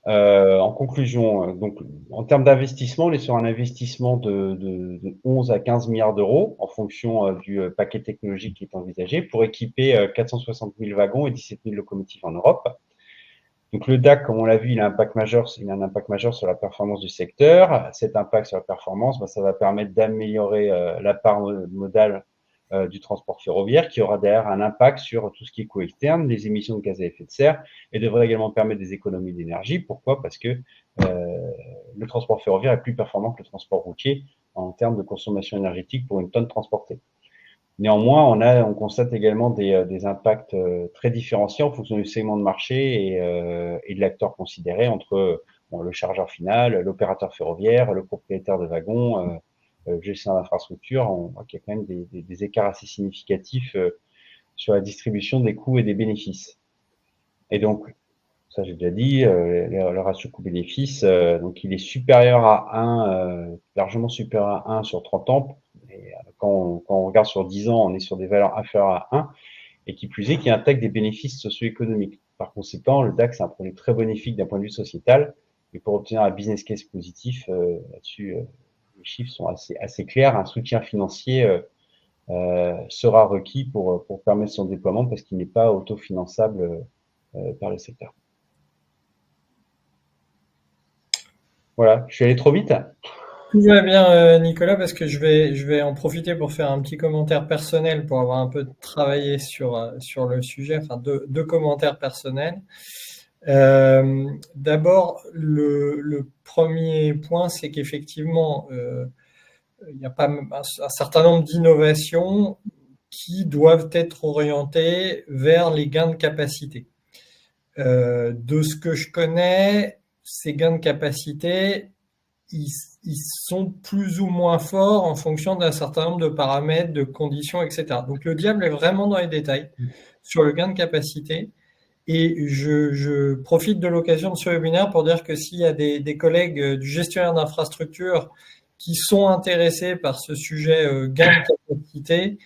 donc, en termes d'investissement, on est sur un investissement de 11 à 15 milliards d'euros en fonction du paquet technologique qui est envisagé pour équiper 460 000 wagons et 17 000 locomotives en Europe. Donc, le DAC, comme on l'a vu, il a un impact majeur sur la performance du secteur. Cet impact sur la performance, ça va permettre d'améliorer la part modale du transport ferroviaire qui aura derrière un impact sur tout ce qui est coût externe, les émissions de gaz à effet de serre et devrait également permettre des économies d'énergie. Pourquoi? Parce que le transport ferroviaire est plus performant que le transport routier en termes de consommation énergétique pour une tonne transportée. Néanmoins, on constate également des impacts très différenciés en fonction du segment de marché et de l'acteur considéré entre le chargeur final, l'opérateur ferroviaire, le propriétaire de wagons, gestion d'infrastructure. On voit qu'il y a quand même des écarts assez significatifs sur la distribution des coûts et des bénéfices. Et donc, ça j'ai déjà dit, le ratio coût-bénéfice, donc il est supérieur à 1, largement supérieur à 1 sur 30 ans. Et quand on regarde sur 10 ans, on est sur des valeurs inférieures à 1, et qui plus est, qui intègre des bénéfices socio-économiques. Par conséquent, le DAC, c'est un produit très bénéfique d'un point de vue sociétal, et pour obtenir un business case positif, là-dessus, les chiffres sont assez clairs, un soutien financier sera requis pour permettre son déploiement parce qu'il n'est pas autofinançable par le secteur. Voilà, je suis allé trop vite. Tout va bien, Nicolas, parce que je vais en profiter pour faire un petit commentaire personnel pour avoir un peu travaillé sur le sujet, enfin deux commentaires personnels. D'abord, le premier point, c'est qu'effectivement, il y a pas un certain nombre d'innovations qui doivent être orientées vers les gains de capacité. De ce que je connais, ces gains de capacité, ils sont plus ou moins forts en fonction d'un certain nombre de paramètres, de conditions, etc. Donc le diable est vraiment dans les détails sur le gain de capacité. Et je profite de l'occasion de ce webinaire pour dire que s'il y a des collègues du gestionnaire d'infrastructure qui sont intéressés par ce sujet gain de capacité,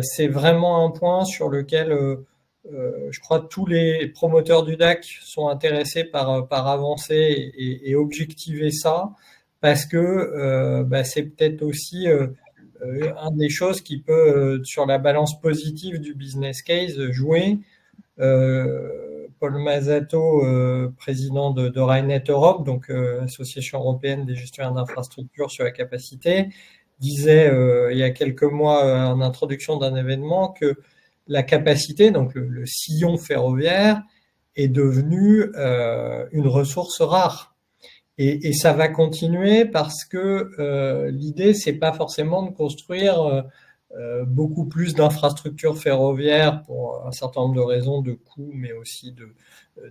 c'est vraiment un point sur lequel je crois que tous les promoteurs du DAC sont intéressés par avancer et objectiver ça, parce que c'est peut-être aussi une des choses qui peut, sur la balance positive du business case, jouer. Paul Masato, président de Rainet Europe, donc Association européenne des gestionnaires d'infrastructures sur la capacité, disait il y a quelques mois en introduction d'un événement que la capacité, donc le sillon ferroviaire, est devenu une ressource rare. Et ça va continuer parce que l'idée, c'est pas forcément de construire beaucoup plus d'infrastructures ferroviaires pour un certain nombre de raisons de coûts, mais aussi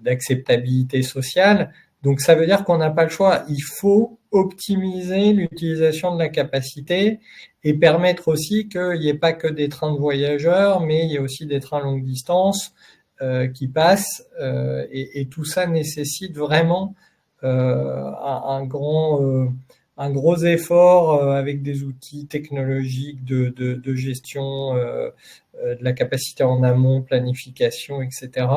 d'acceptabilité sociale. Donc ça veut dire qu'on n'a pas le choix. Il faut optimiser l'utilisation de la capacité et permettre aussi qu'il n'y ait pas que des trains de voyageurs, mais il y a aussi des trains longue distance qui passent. Et tout ça nécessite vraiment un gros effort avec des outils technologiques de gestion de la capacité en amont, planification, etc.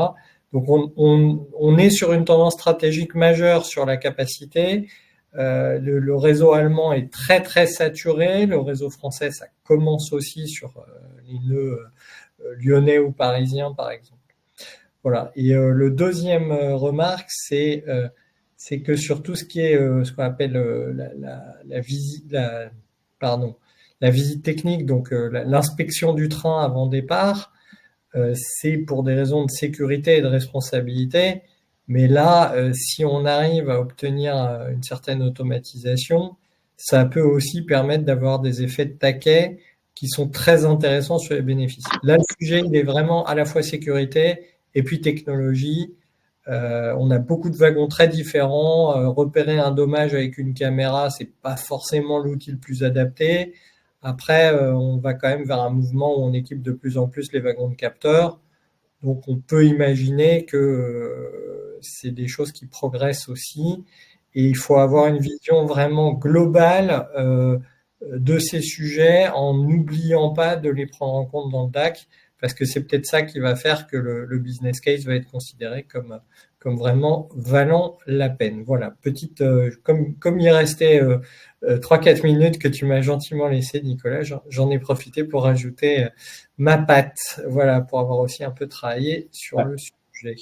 Donc on est sur une tendance stratégique majeure sur la capacité. Le réseau allemand est très très saturé. Le réseau français, ça commence aussi sur les nœuds lyonnais ou parisiens, par exemple. Voilà. Et le deuxième remarque, c'est que sur tout ce qui est ce qu'on appelle la visite technique, donc l'inspection du train avant départ, c'est pour des raisons de sécurité et de responsabilité. Mais là, si on arrive à obtenir une certaine automatisation, ça peut aussi permettre d'avoir des effets de taquet qui sont très intéressants sur les bénéfices. Là, le sujet, il est vraiment à la fois sécurité et puis technologie. On a beaucoup de wagons très différents. Repérer un dommage avec une caméra, c'est pas forcément l'outil le plus adapté. Après, on va quand même vers un mouvement où on équipe de plus en plus les wagons de capteurs. Donc, on peut imaginer que c'est des choses qui progressent aussi. Et il faut avoir une vision vraiment globale de ces sujets en n'oubliant pas de les prendre en compte dans le DAC, parce que c'est peut-être ça qui va faire que le business case va être considéré comme vraiment valant la peine. Voilà, petite, comme il restait 3-4 minutes que tu m'as gentiment laissé, Nicolas, j'en ai profité pour rajouter ma patte, voilà, pour avoir aussi un peu travaillé sur le sujet.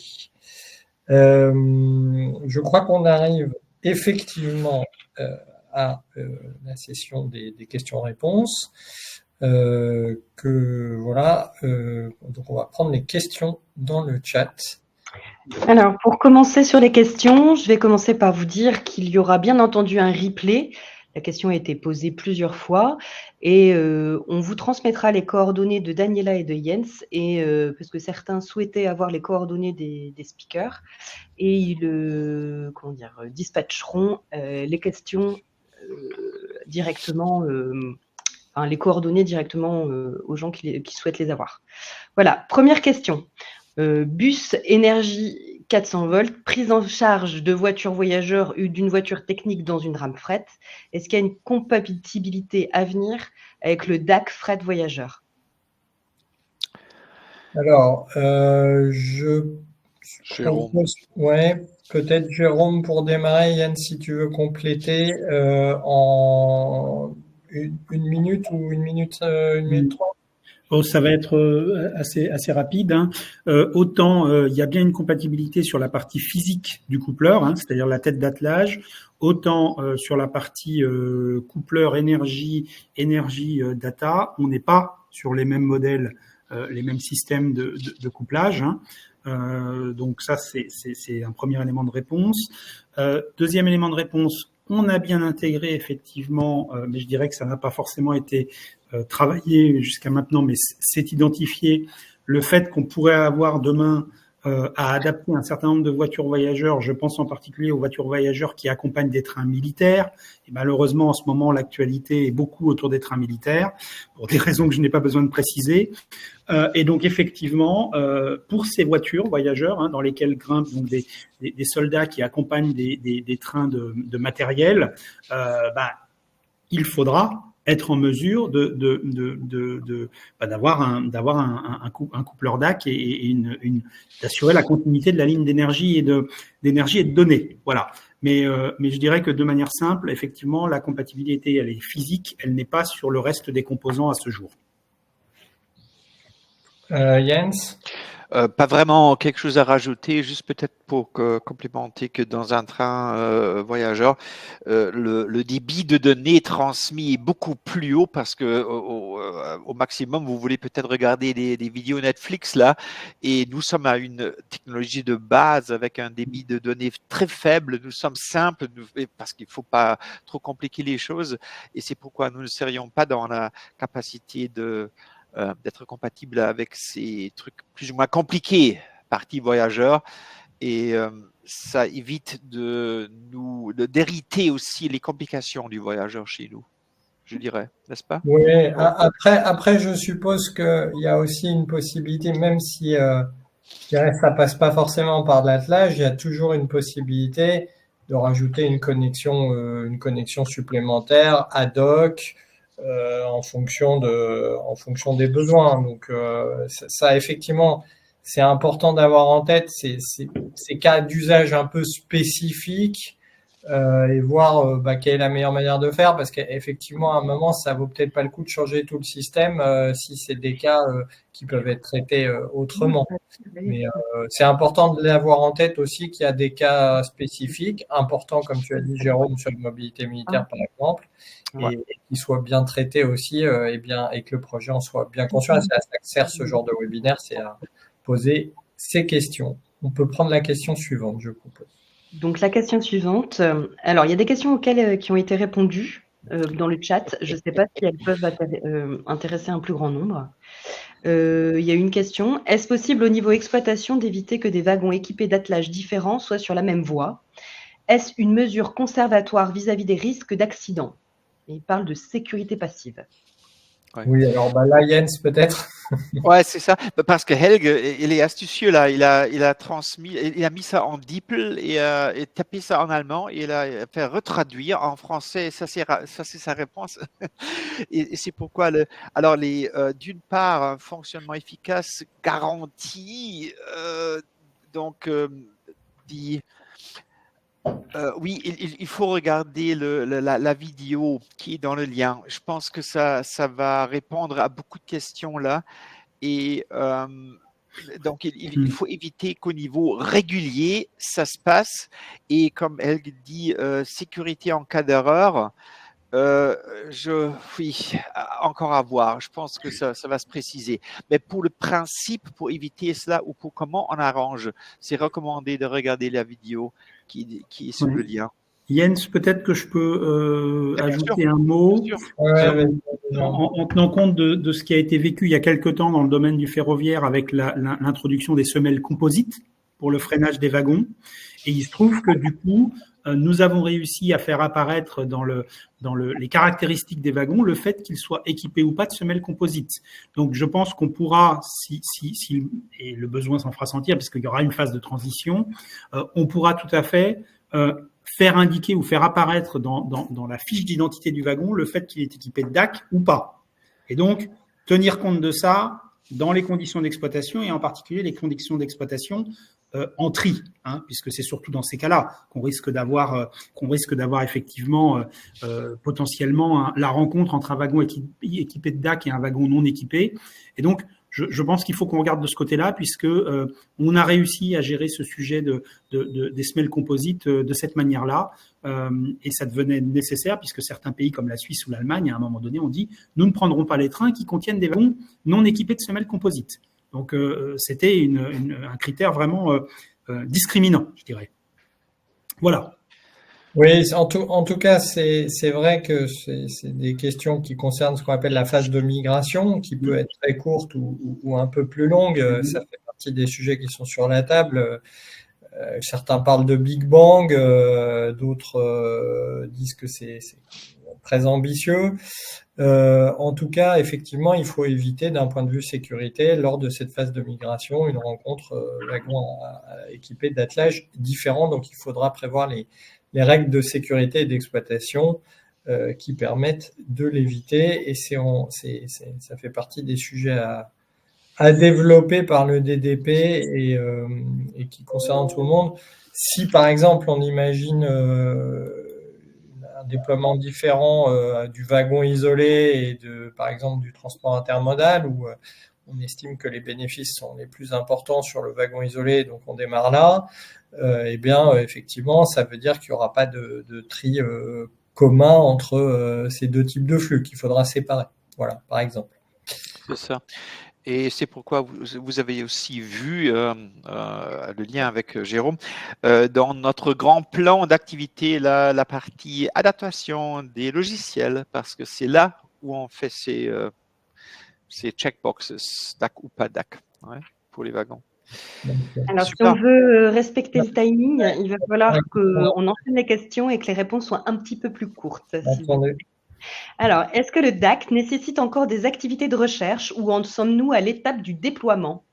Je crois qu'on arrive effectivement à la session des questions-réponses. Donc on va prendre les questions dans le chat. Alors, pour commencer sur les questions, je vais commencer par vous dire qu'il y aura bien entendu un replay. La question a été posée plusieurs fois et on vous transmettra les coordonnées de Daniela et de Jens, parce que certains souhaitaient avoir les coordonnées des speakers et ils dispatcheront les questions directement, les coordonnées directement aux gens qui souhaitent les avoir. Voilà, première question. Bus énergie 400 volts, prise en charge de voitures voyageurs ou d'une voiture technique dans une rame fret. Est-ce qu'il y a une compatibilité à venir avec le DAC fret voyageur? Alors, Jérôme. Ouais, peut-être Jérôme pour démarrer. Yann, si tu veux compléter en une minute ou une minute 30. Oh, ça va être assez rapide. Hein. Autant il y a bien une compatibilité sur la partie physique du coupleur, hein, c'est-à-dire la tête d'attelage, autant sur la partie coupleur énergie data, on n'est pas sur les mêmes modèles, les mêmes systèmes de couplage. Hein. Donc ça, c'est un premier élément de réponse. Deuxième élément de réponse, on a bien intégré effectivement, mais je dirais que ça n'a pas forcément été travaillé jusqu'à maintenant, mais c'est identifié le fait qu'on pourrait avoir demain à adapter un certain nombre de voitures voyageurs. Je pense en particulier aux voitures voyageurs qui accompagnent des trains militaires. Et malheureusement, en ce moment, l'actualité est beaucoup autour des trains militaires, pour des raisons que je n'ai pas besoin de préciser. Et donc, effectivement, pour ces voitures voyageurs, hein, dans lesquelles grimpent donc des soldats qui accompagnent des trains de matériel, il faudra être en mesure d'avoir un coupleur DAC et d'assurer la continuité de la ligne d'énergie et de données. Voilà. Mais je dirais que de manière simple, effectivement, la compatibilité, elle est physique, elle n'est pas sur le reste des composants à ce jour. Jens? Pas vraiment quelque chose à rajouter, juste peut-être pour complémenter que dans un train voyageur, le débit de données transmis est beaucoup plus haut parce que au maximum, vous voulez peut-être regarder des vidéos Netflix là, et nous sommes à une technologie de base avec un débit de données très faible. Nous sommes simples parce qu'il ne faut pas trop compliquer les choses, et c'est pourquoi nous ne serions pas dans la capacité d'être compatible avec ces trucs plus ou moins compliqués, partie voyageur, et ça évite d'hériter aussi les complications du voyageur chez nous, je dirais, n'est-ce pas? Oui, après, je suppose qu'il y a aussi une possibilité, même si je dirais ça passe pas forcément par de l'attelage, il y a toujours une possibilité de rajouter une connexion supplémentaire ad hoc, en fonction des besoins. Donc ça effectivement, c'est important d'avoir en tête ces cas d'usage un peu spécifiques, et voir quelle est la meilleure manière de faire, parce qu'effectivement à un moment ça vaut peut-être pas le coup de changer tout le système si c'est des cas qui peuvent être traités autrement. Mais c'est important de l'avoir en tête aussi, qu'il y a des cas spécifiques importants, comme tu as dit Jérôme, sur la mobilité militaire par exemple, et qu'ils soient bien traités aussi, et que le projet en soit bien conscient. C'est à ça que sert ce genre de webinaire, c'est à poser ces questions. On peut prendre la question suivante, je propose. Donc la question suivante, alors il y a des questions qui ont été répondues dans le chat. Je ne sais pas si elles peuvent intéresser un plus grand nombre. Il y a une question. Est-ce possible au niveau exploitation d'éviter que des wagons équipés d'attelages différents soient sur la même voie? Est-ce une mesure conservatoire vis-à-vis des risques d'accident? Il parle de sécurité passive. Ouais. Oui, alors là, Jens, peut-être. Ouais, c'est ça. Parce que Helge, il est astucieux là. Il a mis ça en DeepL et tapé ça en allemand et il a fait retraduire en français. Ça, c'est sa réponse. Et c'est pourquoi d'une part, un fonctionnement efficace garanti. Oui, il faut regarder la vidéo qui est dans le lien. Je pense que ça va répondre à beaucoup de questions là. Et donc, il faut éviter qu'au niveau régulier, ça se passe. Et comme Helge dit, sécurité en cas d'erreur, oui, encore à voir. Je pense que ça va se préciser. Mais pour le principe, pour éviter cela ou pour comment on arrange, c'est recommandé de regarder la vidéo qui est sur le lien. Jens, peut-être que je peux ajouter un mot en tenant compte de ce qui a été vécu il y a quelque temps dans le domaine du ferroviaire avec l'introduction des semelles composites pour le freinage des wagons. Et il se trouve que du coup, nous avons réussi à faire apparaître dans les caractéristiques des wagons le fait qu'ils soient équipés ou pas de semelles composites. Donc, je pense qu'on pourra, et le besoin s'en fera sentir, parce qu'il y aura une phase de transition, on pourra tout à fait faire indiquer ou faire apparaître dans la fiche d'identité du wagon le fait qu'il est équipé de DAC ou pas. Et donc, tenir compte de ça dans les conditions d'exploitation, et en particulier les conditions d'exploitation en tri, puisque c'est surtout dans ces cas-là qu'on risque d'avoir effectivement potentiellement la rencontre entre un wagon équipé de DAC et un wagon non équipé. Et donc, je pense qu'il faut qu'on regarde de ce côté-là, puisque on a réussi à gérer ce sujet des semelles composites de cette manière-là, et ça devenait nécessaire, puisque certains pays comme la Suisse ou l'Allemagne, à un moment donné, ont dit « nous ne prendrons pas les trains qui contiennent des wagons non équipés de semelles composites ». Donc, c'était un critère vraiment discriminant, je dirais. Voilà. Oui, en tout cas, c'est vrai que c'est des questions qui concernent ce qu'on appelle la phase de migration, qui peut être très courte ou un peu plus longue. Ça fait partie des sujets qui sont sur la table. Certains parlent de Big Bang, d'autres disent que c'est très ambitieux. En tout cas, effectivement, il faut éviter, d'un point de vue sécurité, lors de cette phase de migration, une rencontre wagon équipé d'attelages différents. Donc, il faudra prévoir les règles de sécurité et d'exploitation qui permettent de l'éviter. Et ça fait partie des sujets à développer par le DDP et qui concernent tout le monde. Si, par exemple, on imagine un déploiement différent du wagon isolé et par exemple, du transport intermodal, où on estime que les bénéfices sont les plus importants sur le wagon isolé, donc on démarre là, eh bien, effectivement, ça veut dire qu'il n'y aura pas de tri commun entre ces deux types de flux qu'il faudra séparer. Voilà, par exemple. C'est ça. Et c'est pourquoi vous avez aussi vu le lien avec Jérôme dans notre grand plan d'activité, la partie adaptation des logiciels, parce que c'est là où on fait ces checkboxes, DAC ou pas DAC, pour les wagons. Alors, si on veut respecter le timing, il va falloir qu'on enchaîne les questions et que les réponses soient un petit peu plus courtes. Alors, est-ce que le DAC nécessite encore des activités de recherche ou en sommes-nous à l'étape du déploiement?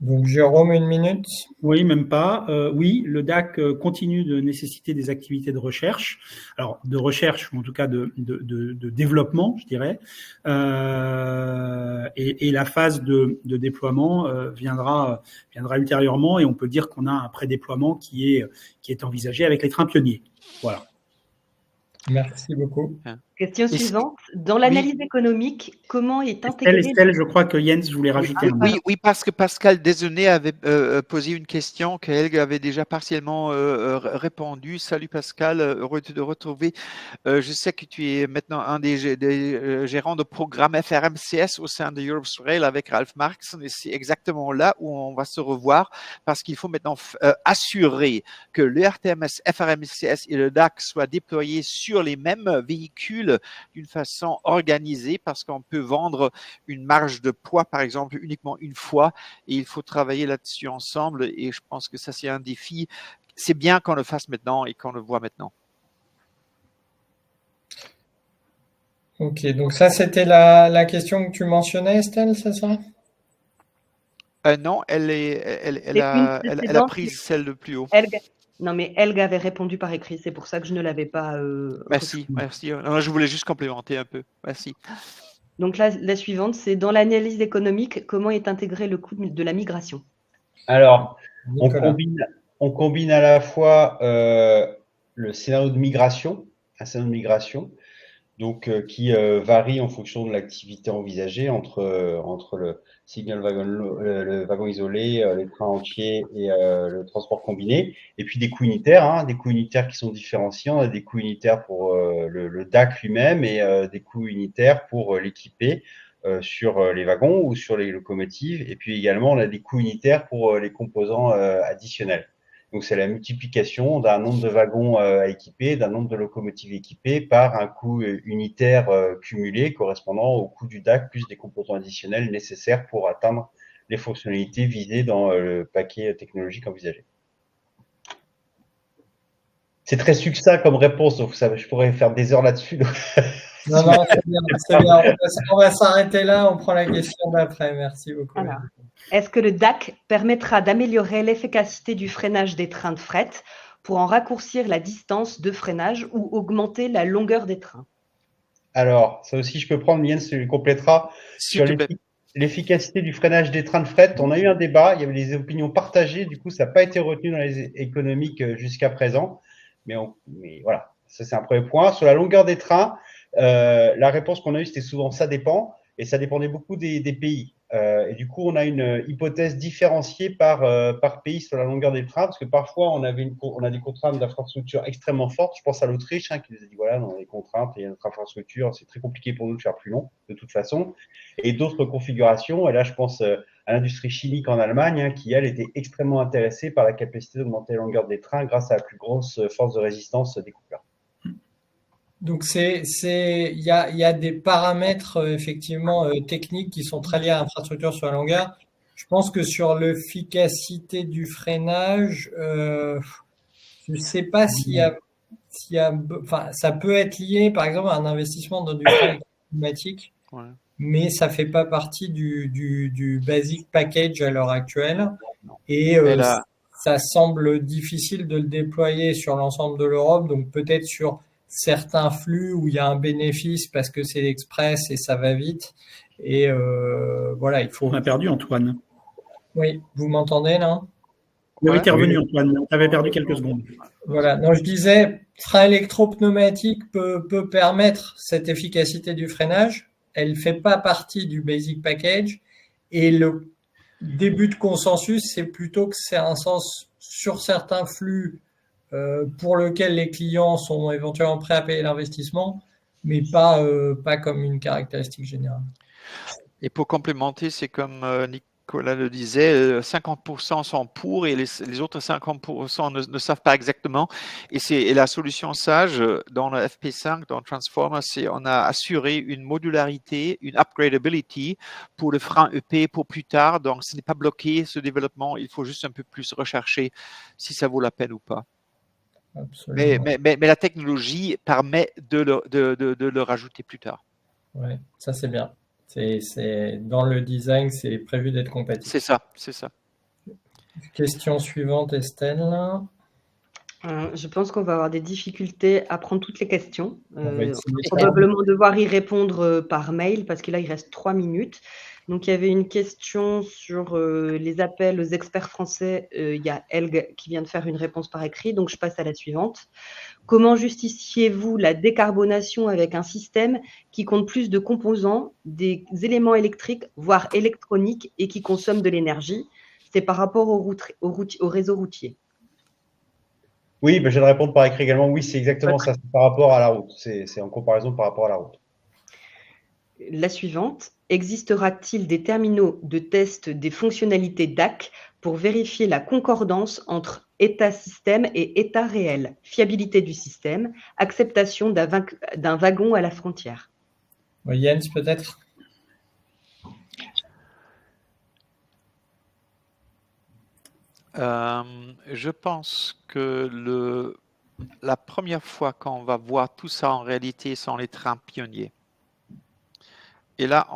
Donc, Jérôme, 1 minute. Oui, même pas. Oui, le DAC continue de nécessiter des activités de recherche. Alors, de recherche, ou en tout cas de développement, je dirais. Et la phase de déploiement viendra ultérieurement, et on peut dire qu'on a un pré-déploiement qui est envisagé avec les trains pionniers. Voilà. Merci beaucoup. Question suivante. Dans l'analyse économique, comment est intégré... Estelle, je crois que Jens voulait rajouter un mot. Oui, parce que Pascal Desonnet avait posé une question que Helge avait déjà partiellement répondu. Salut Pascal, heureux de te retrouver. Je sais que tu es maintenant un des gérants de programme FRMCS au sein de Europe Rail avec Ralph Marx. Et c'est exactement là où on va se revoir, parce qu'il faut maintenant assurer que le RTMS, FRMCS et le DAC soient déployés sur les mêmes véhicules d'une façon organisée, parce qu'on peut vendre une marge de poids, par exemple, uniquement une fois, et il faut travailler là-dessus ensemble, et je pense que ça, c'est un défi. C'est bien qu'on le fasse maintenant et qu'on le voit maintenant. Ok, donc ça, c'était la question que tu mentionnais, Estelle, c'est ça? Non, elle a pris celle de plus haut. Non, mais Helge avait répondu par écrit, c'est pour ça que je ne l'avais pas... Merci. Non, je voulais juste complémenter un peu. Merci. Donc la suivante, c'est dans l'analyse économique, comment est intégré le coût de la migration? Alors, on combine à la fois le scénario de migration, un scénario de migration, donc qui varie en fonction de l'activité envisagée entre le single wagon, le wagon isolé, les trains entiers et le transport combiné, et puis des coûts unitaires, des coûts unitaires qui sont différenciés. On a des coûts unitaires pour le DAC lui-même et des coûts unitaires pour l'équiper sur les wagons ou sur les locomotives, et puis également on a des coûts unitaires pour les composants additionnels. Donc, c'est la multiplication d'un nombre de wagons à équiper, d'un nombre de locomotives équipées par un coût unitaire cumulé correspondant au coût du DAC plus des composants additionnels nécessaires pour atteindre les fonctionnalités visées dans le paquet technologique envisagé. C'est très succinct comme réponse, donc je pourrais faire des heures là-dessus. Non, c'est bien. On va s'arrêter là, on prend la question d'après. Merci beaucoup. Alors, est-ce que le DAC permettra d'améliorer l'efficacité du freinage des trains de fret pour en raccourcir la distance de freinage ou augmenter la longueur des trains? Alors, ça aussi, je peux prendre, Jens, tu le compléteras. l'efficacité du freinage des trains de fret, on a eu un débat, il y avait des opinions partagées, du coup, ça n'a pas été retenu dans les économiques jusqu'à présent. Mais voilà, ça c'est un premier point. Sur la longueur des trains, la réponse qu'on a eue, c'était souvent ça dépend, et ça dépendait beaucoup des pays. Et du coup, on a une hypothèse différenciée par pays sur la longueur des trains, parce que parfois, on a des contraintes d'infrastructure extrêmement fortes. Je pense à l'Autriche, qui nous a dit, voilà, on a des contraintes, et notre infrastructure, c'est très compliqué pour nous de faire plus long, de toute façon. Et d'autres configurations, et là, je pense à l'industrie chimique en Allemagne, qui, elle, était extrêmement intéressée par la capacité d'augmenter la longueur des trains grâce à la plus grosse force de résistance des coupeurs. Donc, il y a des paramètres effectivement techniques qui sont très liés à l'infrastructure sur la longueur. Je pense que sur l'efficacité du freinage, je ne sais pas enfin, ça peut être lié, par exemple, à un investissement dans du frein pneumatique, mais ça fait pas partie du basic package à l'heure actuelle. Et ça semble difficile de le déployer sur l'ensemble de l'Europe, donc peut-être sur certains flux où il y a un bénéfice parce que c'est express et ça va vite. Et voilà, il faut. On a perdu Antoine. Oui, vous m'entendez là? Oui, t'es revenu Antoine, tu avais perdu quelques secondes. Voilà, non, je disais, frein électropneumatique peut permettre cette efficacité du freinage. Elle ne fait pas partie du basic package. Et le début de consensus, c'est plutôt que c'est un sens sur certains flux pour lequel les clients sont éventuellement prêts à payer l'investissement, mais pas comme une caractéristique générale. Et pour complémenter, c'est comme Nicolas le disait, 50% sont pour et les autres 50% ne savent pas exactement. Et la solution sage dans le FP5, dans Transformer, c'est on a assuré une modularité, une upgradability pour le frein EP pour plus tard. Donc, ce n'est pas bloqué ce développement. Il faut juste un peu plus rechercher si ça vaut la peine ou pas. Mais la technologie permet de le rajouter plus tard. Oui, ça c'est bien. C'est dans le design, c'est prévu d'être compatible. C'est ça. Question suivante, Estelle. Je pense qu'on va avoir des difficultés à prendre toutes les questions. On va probablement devoir y répondre par mail parce que là, il reste 3 minutes. Donc, il y avait une question sur les appels aux experts français. Il y a Elg qui vient de faire une réponse par écrit. Donc, je passe à la suivante. Comment justifiez-vous la décarbonation avec un système qui compte plus de composants, des éléments électriques, voire électroniques, et qui consomme de l'énergie? C'est par rapport au réseau routier. Oui, je vais répondre par écrit également. Oui, c'est exactement ça. C'est par rapport à la route. C'est en comparaison par rapport à la route. La suivante. Existera-t-il des terminaux de test des fonctionnalités DAC pour vérifier la concordance entre état système et état réel, fiabilité du système, acceptation d'un wagon à la frontière? Jens, peut-être? Je pense que la première fois qu'on va voir tout ça en réalité sont les trains pionniers. Et là,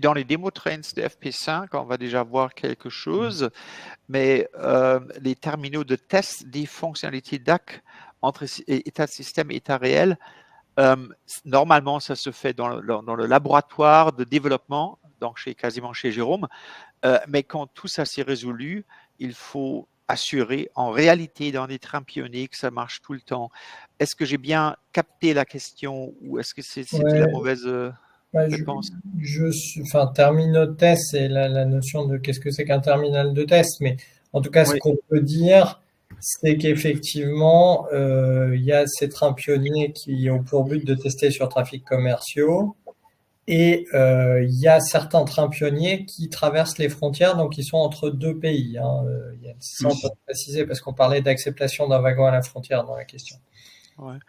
dans les démo trains de FP5, on va déjà voir quelque chose, mais les terminaux de test des fonctionnalités DAC entre état de système et état réel, normalement, ça se fait dans le laboratoire de développement, donc quasiment chez Jérôme, mais quand tout ça s'est résolu, il faut assurer en réalité dans des trains pionniers que ça marche tout le temps. Est-ce que j'ai bien capté la question ou est-ce que c'était la mauvaise réponse? Terminal de test, c'est la notion de qu'est-ce que c'est qu'un terminal de test, mais en tout cas, ce qu'on peut dire, c'est qu'effectivement, il y a ces trains pionniers qui ont pour but de tester sur trafic commerciaux. Et il y a certains trains pionniers qui traversent les frontières, donc ils sont entre deux pays. Ça, on peut préciser parce qu'on parlait d'acceptation d'un wagon à la frontière dans la question. Ouais.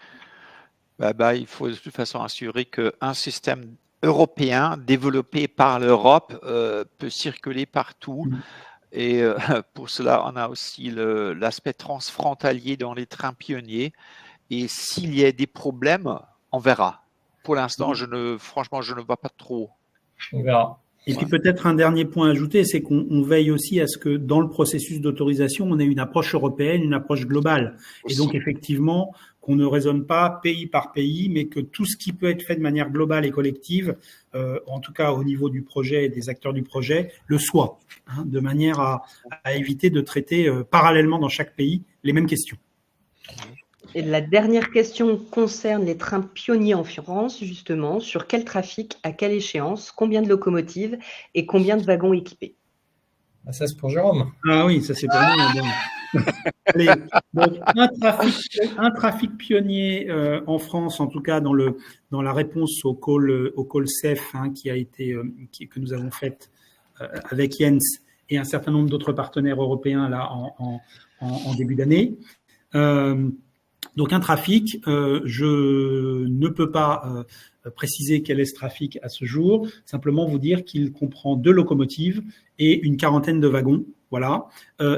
Il faut de toute façon assurer qu'un système européen développé par l'Europe peut circuler partout. Et pour cela, on a aussi l'aspect transfrontalier dans les trains pionniers. Et s'il y a des problèmes, on verra. Pour l'instant, franchement, je ne vois pas trop. On verra. Et puis peut-être un dernier point à ajouter, c'est qu'on veille aussi à ce que dans le processus d'autorisation, on ait une approche européenne, une approche globale. Et donc effectivement, qu'on ne raisonne pas pays par pays, mais que tout ce qui peut être fait de manière globale et collective, en tout cas au niveau du projet et des acteurs du projet, le soit, hein, de manière à éviter de traiter parallèlement dans chaque pays les mêmes questions. Et la dernière question concerne les trains pionniers en France, justement. Sur quel trafic, à quelle échéance, combien de locomotives et combien de wagons équipés? Ça, c'est pour Jérôme. Ah oui, ça c'est pour nous. Bon. Allez, donc un trafic pionnier en France, en tout cas dans la réponse au call CEF, hein, que nous avons fait avec Jens et un certain nombre d'autres partenaires européens là en début d'année. Donc un trafic, je ne peux pas préciser quel est ce trafic à ce jour, simplement vous dire qu'il comprend 2 locomotives et une quarantaine de wagons, voilà,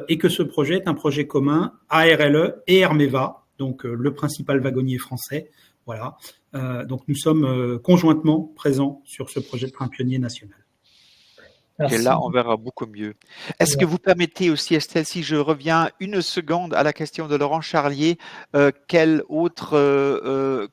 et que ce projet est un projet commun ARLE et Hermeva, donc le principal wagonnier français, voilà. Donc nous sommes conjointement présents sur ce projet de train pionnier national. Et là, on verra beaucoup mieux. Est-ce que vous permettez aussi, Estelle, si je reviens une seconde à la question de Laurent Charlier, quelle autre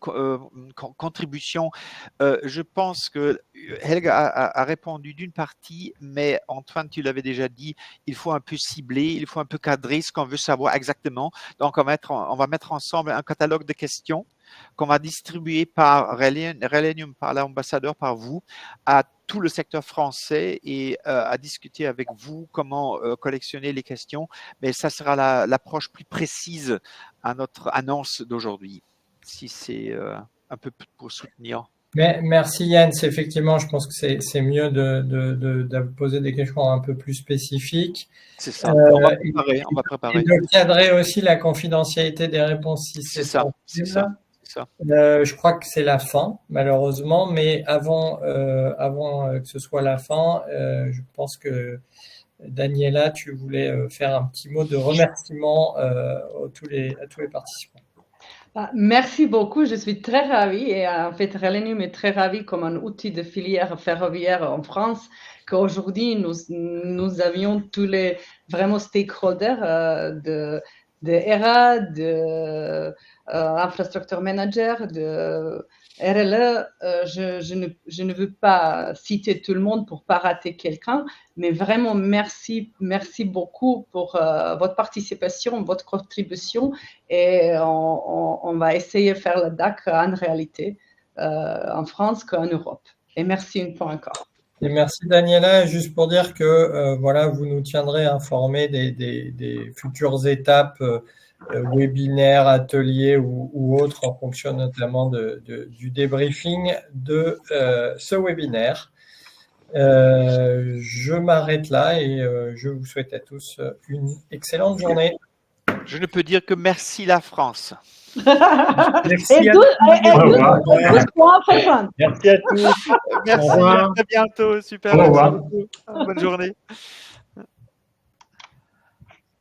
contribution je pense que Helga a répondu d'une partie, mais Antoine, tu l'avais déjà dit, il faut un peu cibler, il faut un peu cadrer ce qu'on veut savoir exactement. Donc, on va mettre ensemble un catalogue de questions qu'on va distribuer par Relenium, par l'ambassadeur, par vous, à tout le secteur français et à discuter avec vous comment collectionner les questions. Mais ça sera l'approche plus précise à notre annonce d'aujourd'hui, si c'est un peu pour soutenir. Mais merci Jens, effectivement, je pense que c'est mieux de poser des questions un peu plus spécifiques. C'est ça, on va préparer. Et de cadrer aussi la confidentialité des réponses si c'est ça. Je crois que c'est la fin, malheureusement, mais avant que ce soit la fin, je pense que Daniela, tu voulais faire un petit mot de remerciement à tous les participants. Merci beaucoup, je suis très ravie et en fait Relenium est très ravi comme un outil de filière ferroviaire en France qu'aujourd'hui nous avions tous les vraiment stakeholders de ERA, de infrastructure manager, de RLE. Je ne veux pas citer tout le monde pour pas rater quelqu'un, mais vraiment merci beaucoup pour votre participation, votre contribution et on va essayer de faire la DAC en réalité en France qu'en Europe. Et merci une fois encore. Et merci Daniela, juste pour dire que voilà, vous nous tiendrez informés des futures étapes webinaires, ateliers ou autres en fonction notamment du débriefing de ce webinaire. Je m'arrête là et je vous souhaite à tous une excellente journée. Je ne peux dire que merci la France. Merci à tous. Merci à tous. Merci, à très bientôt. Super. Bonne journée.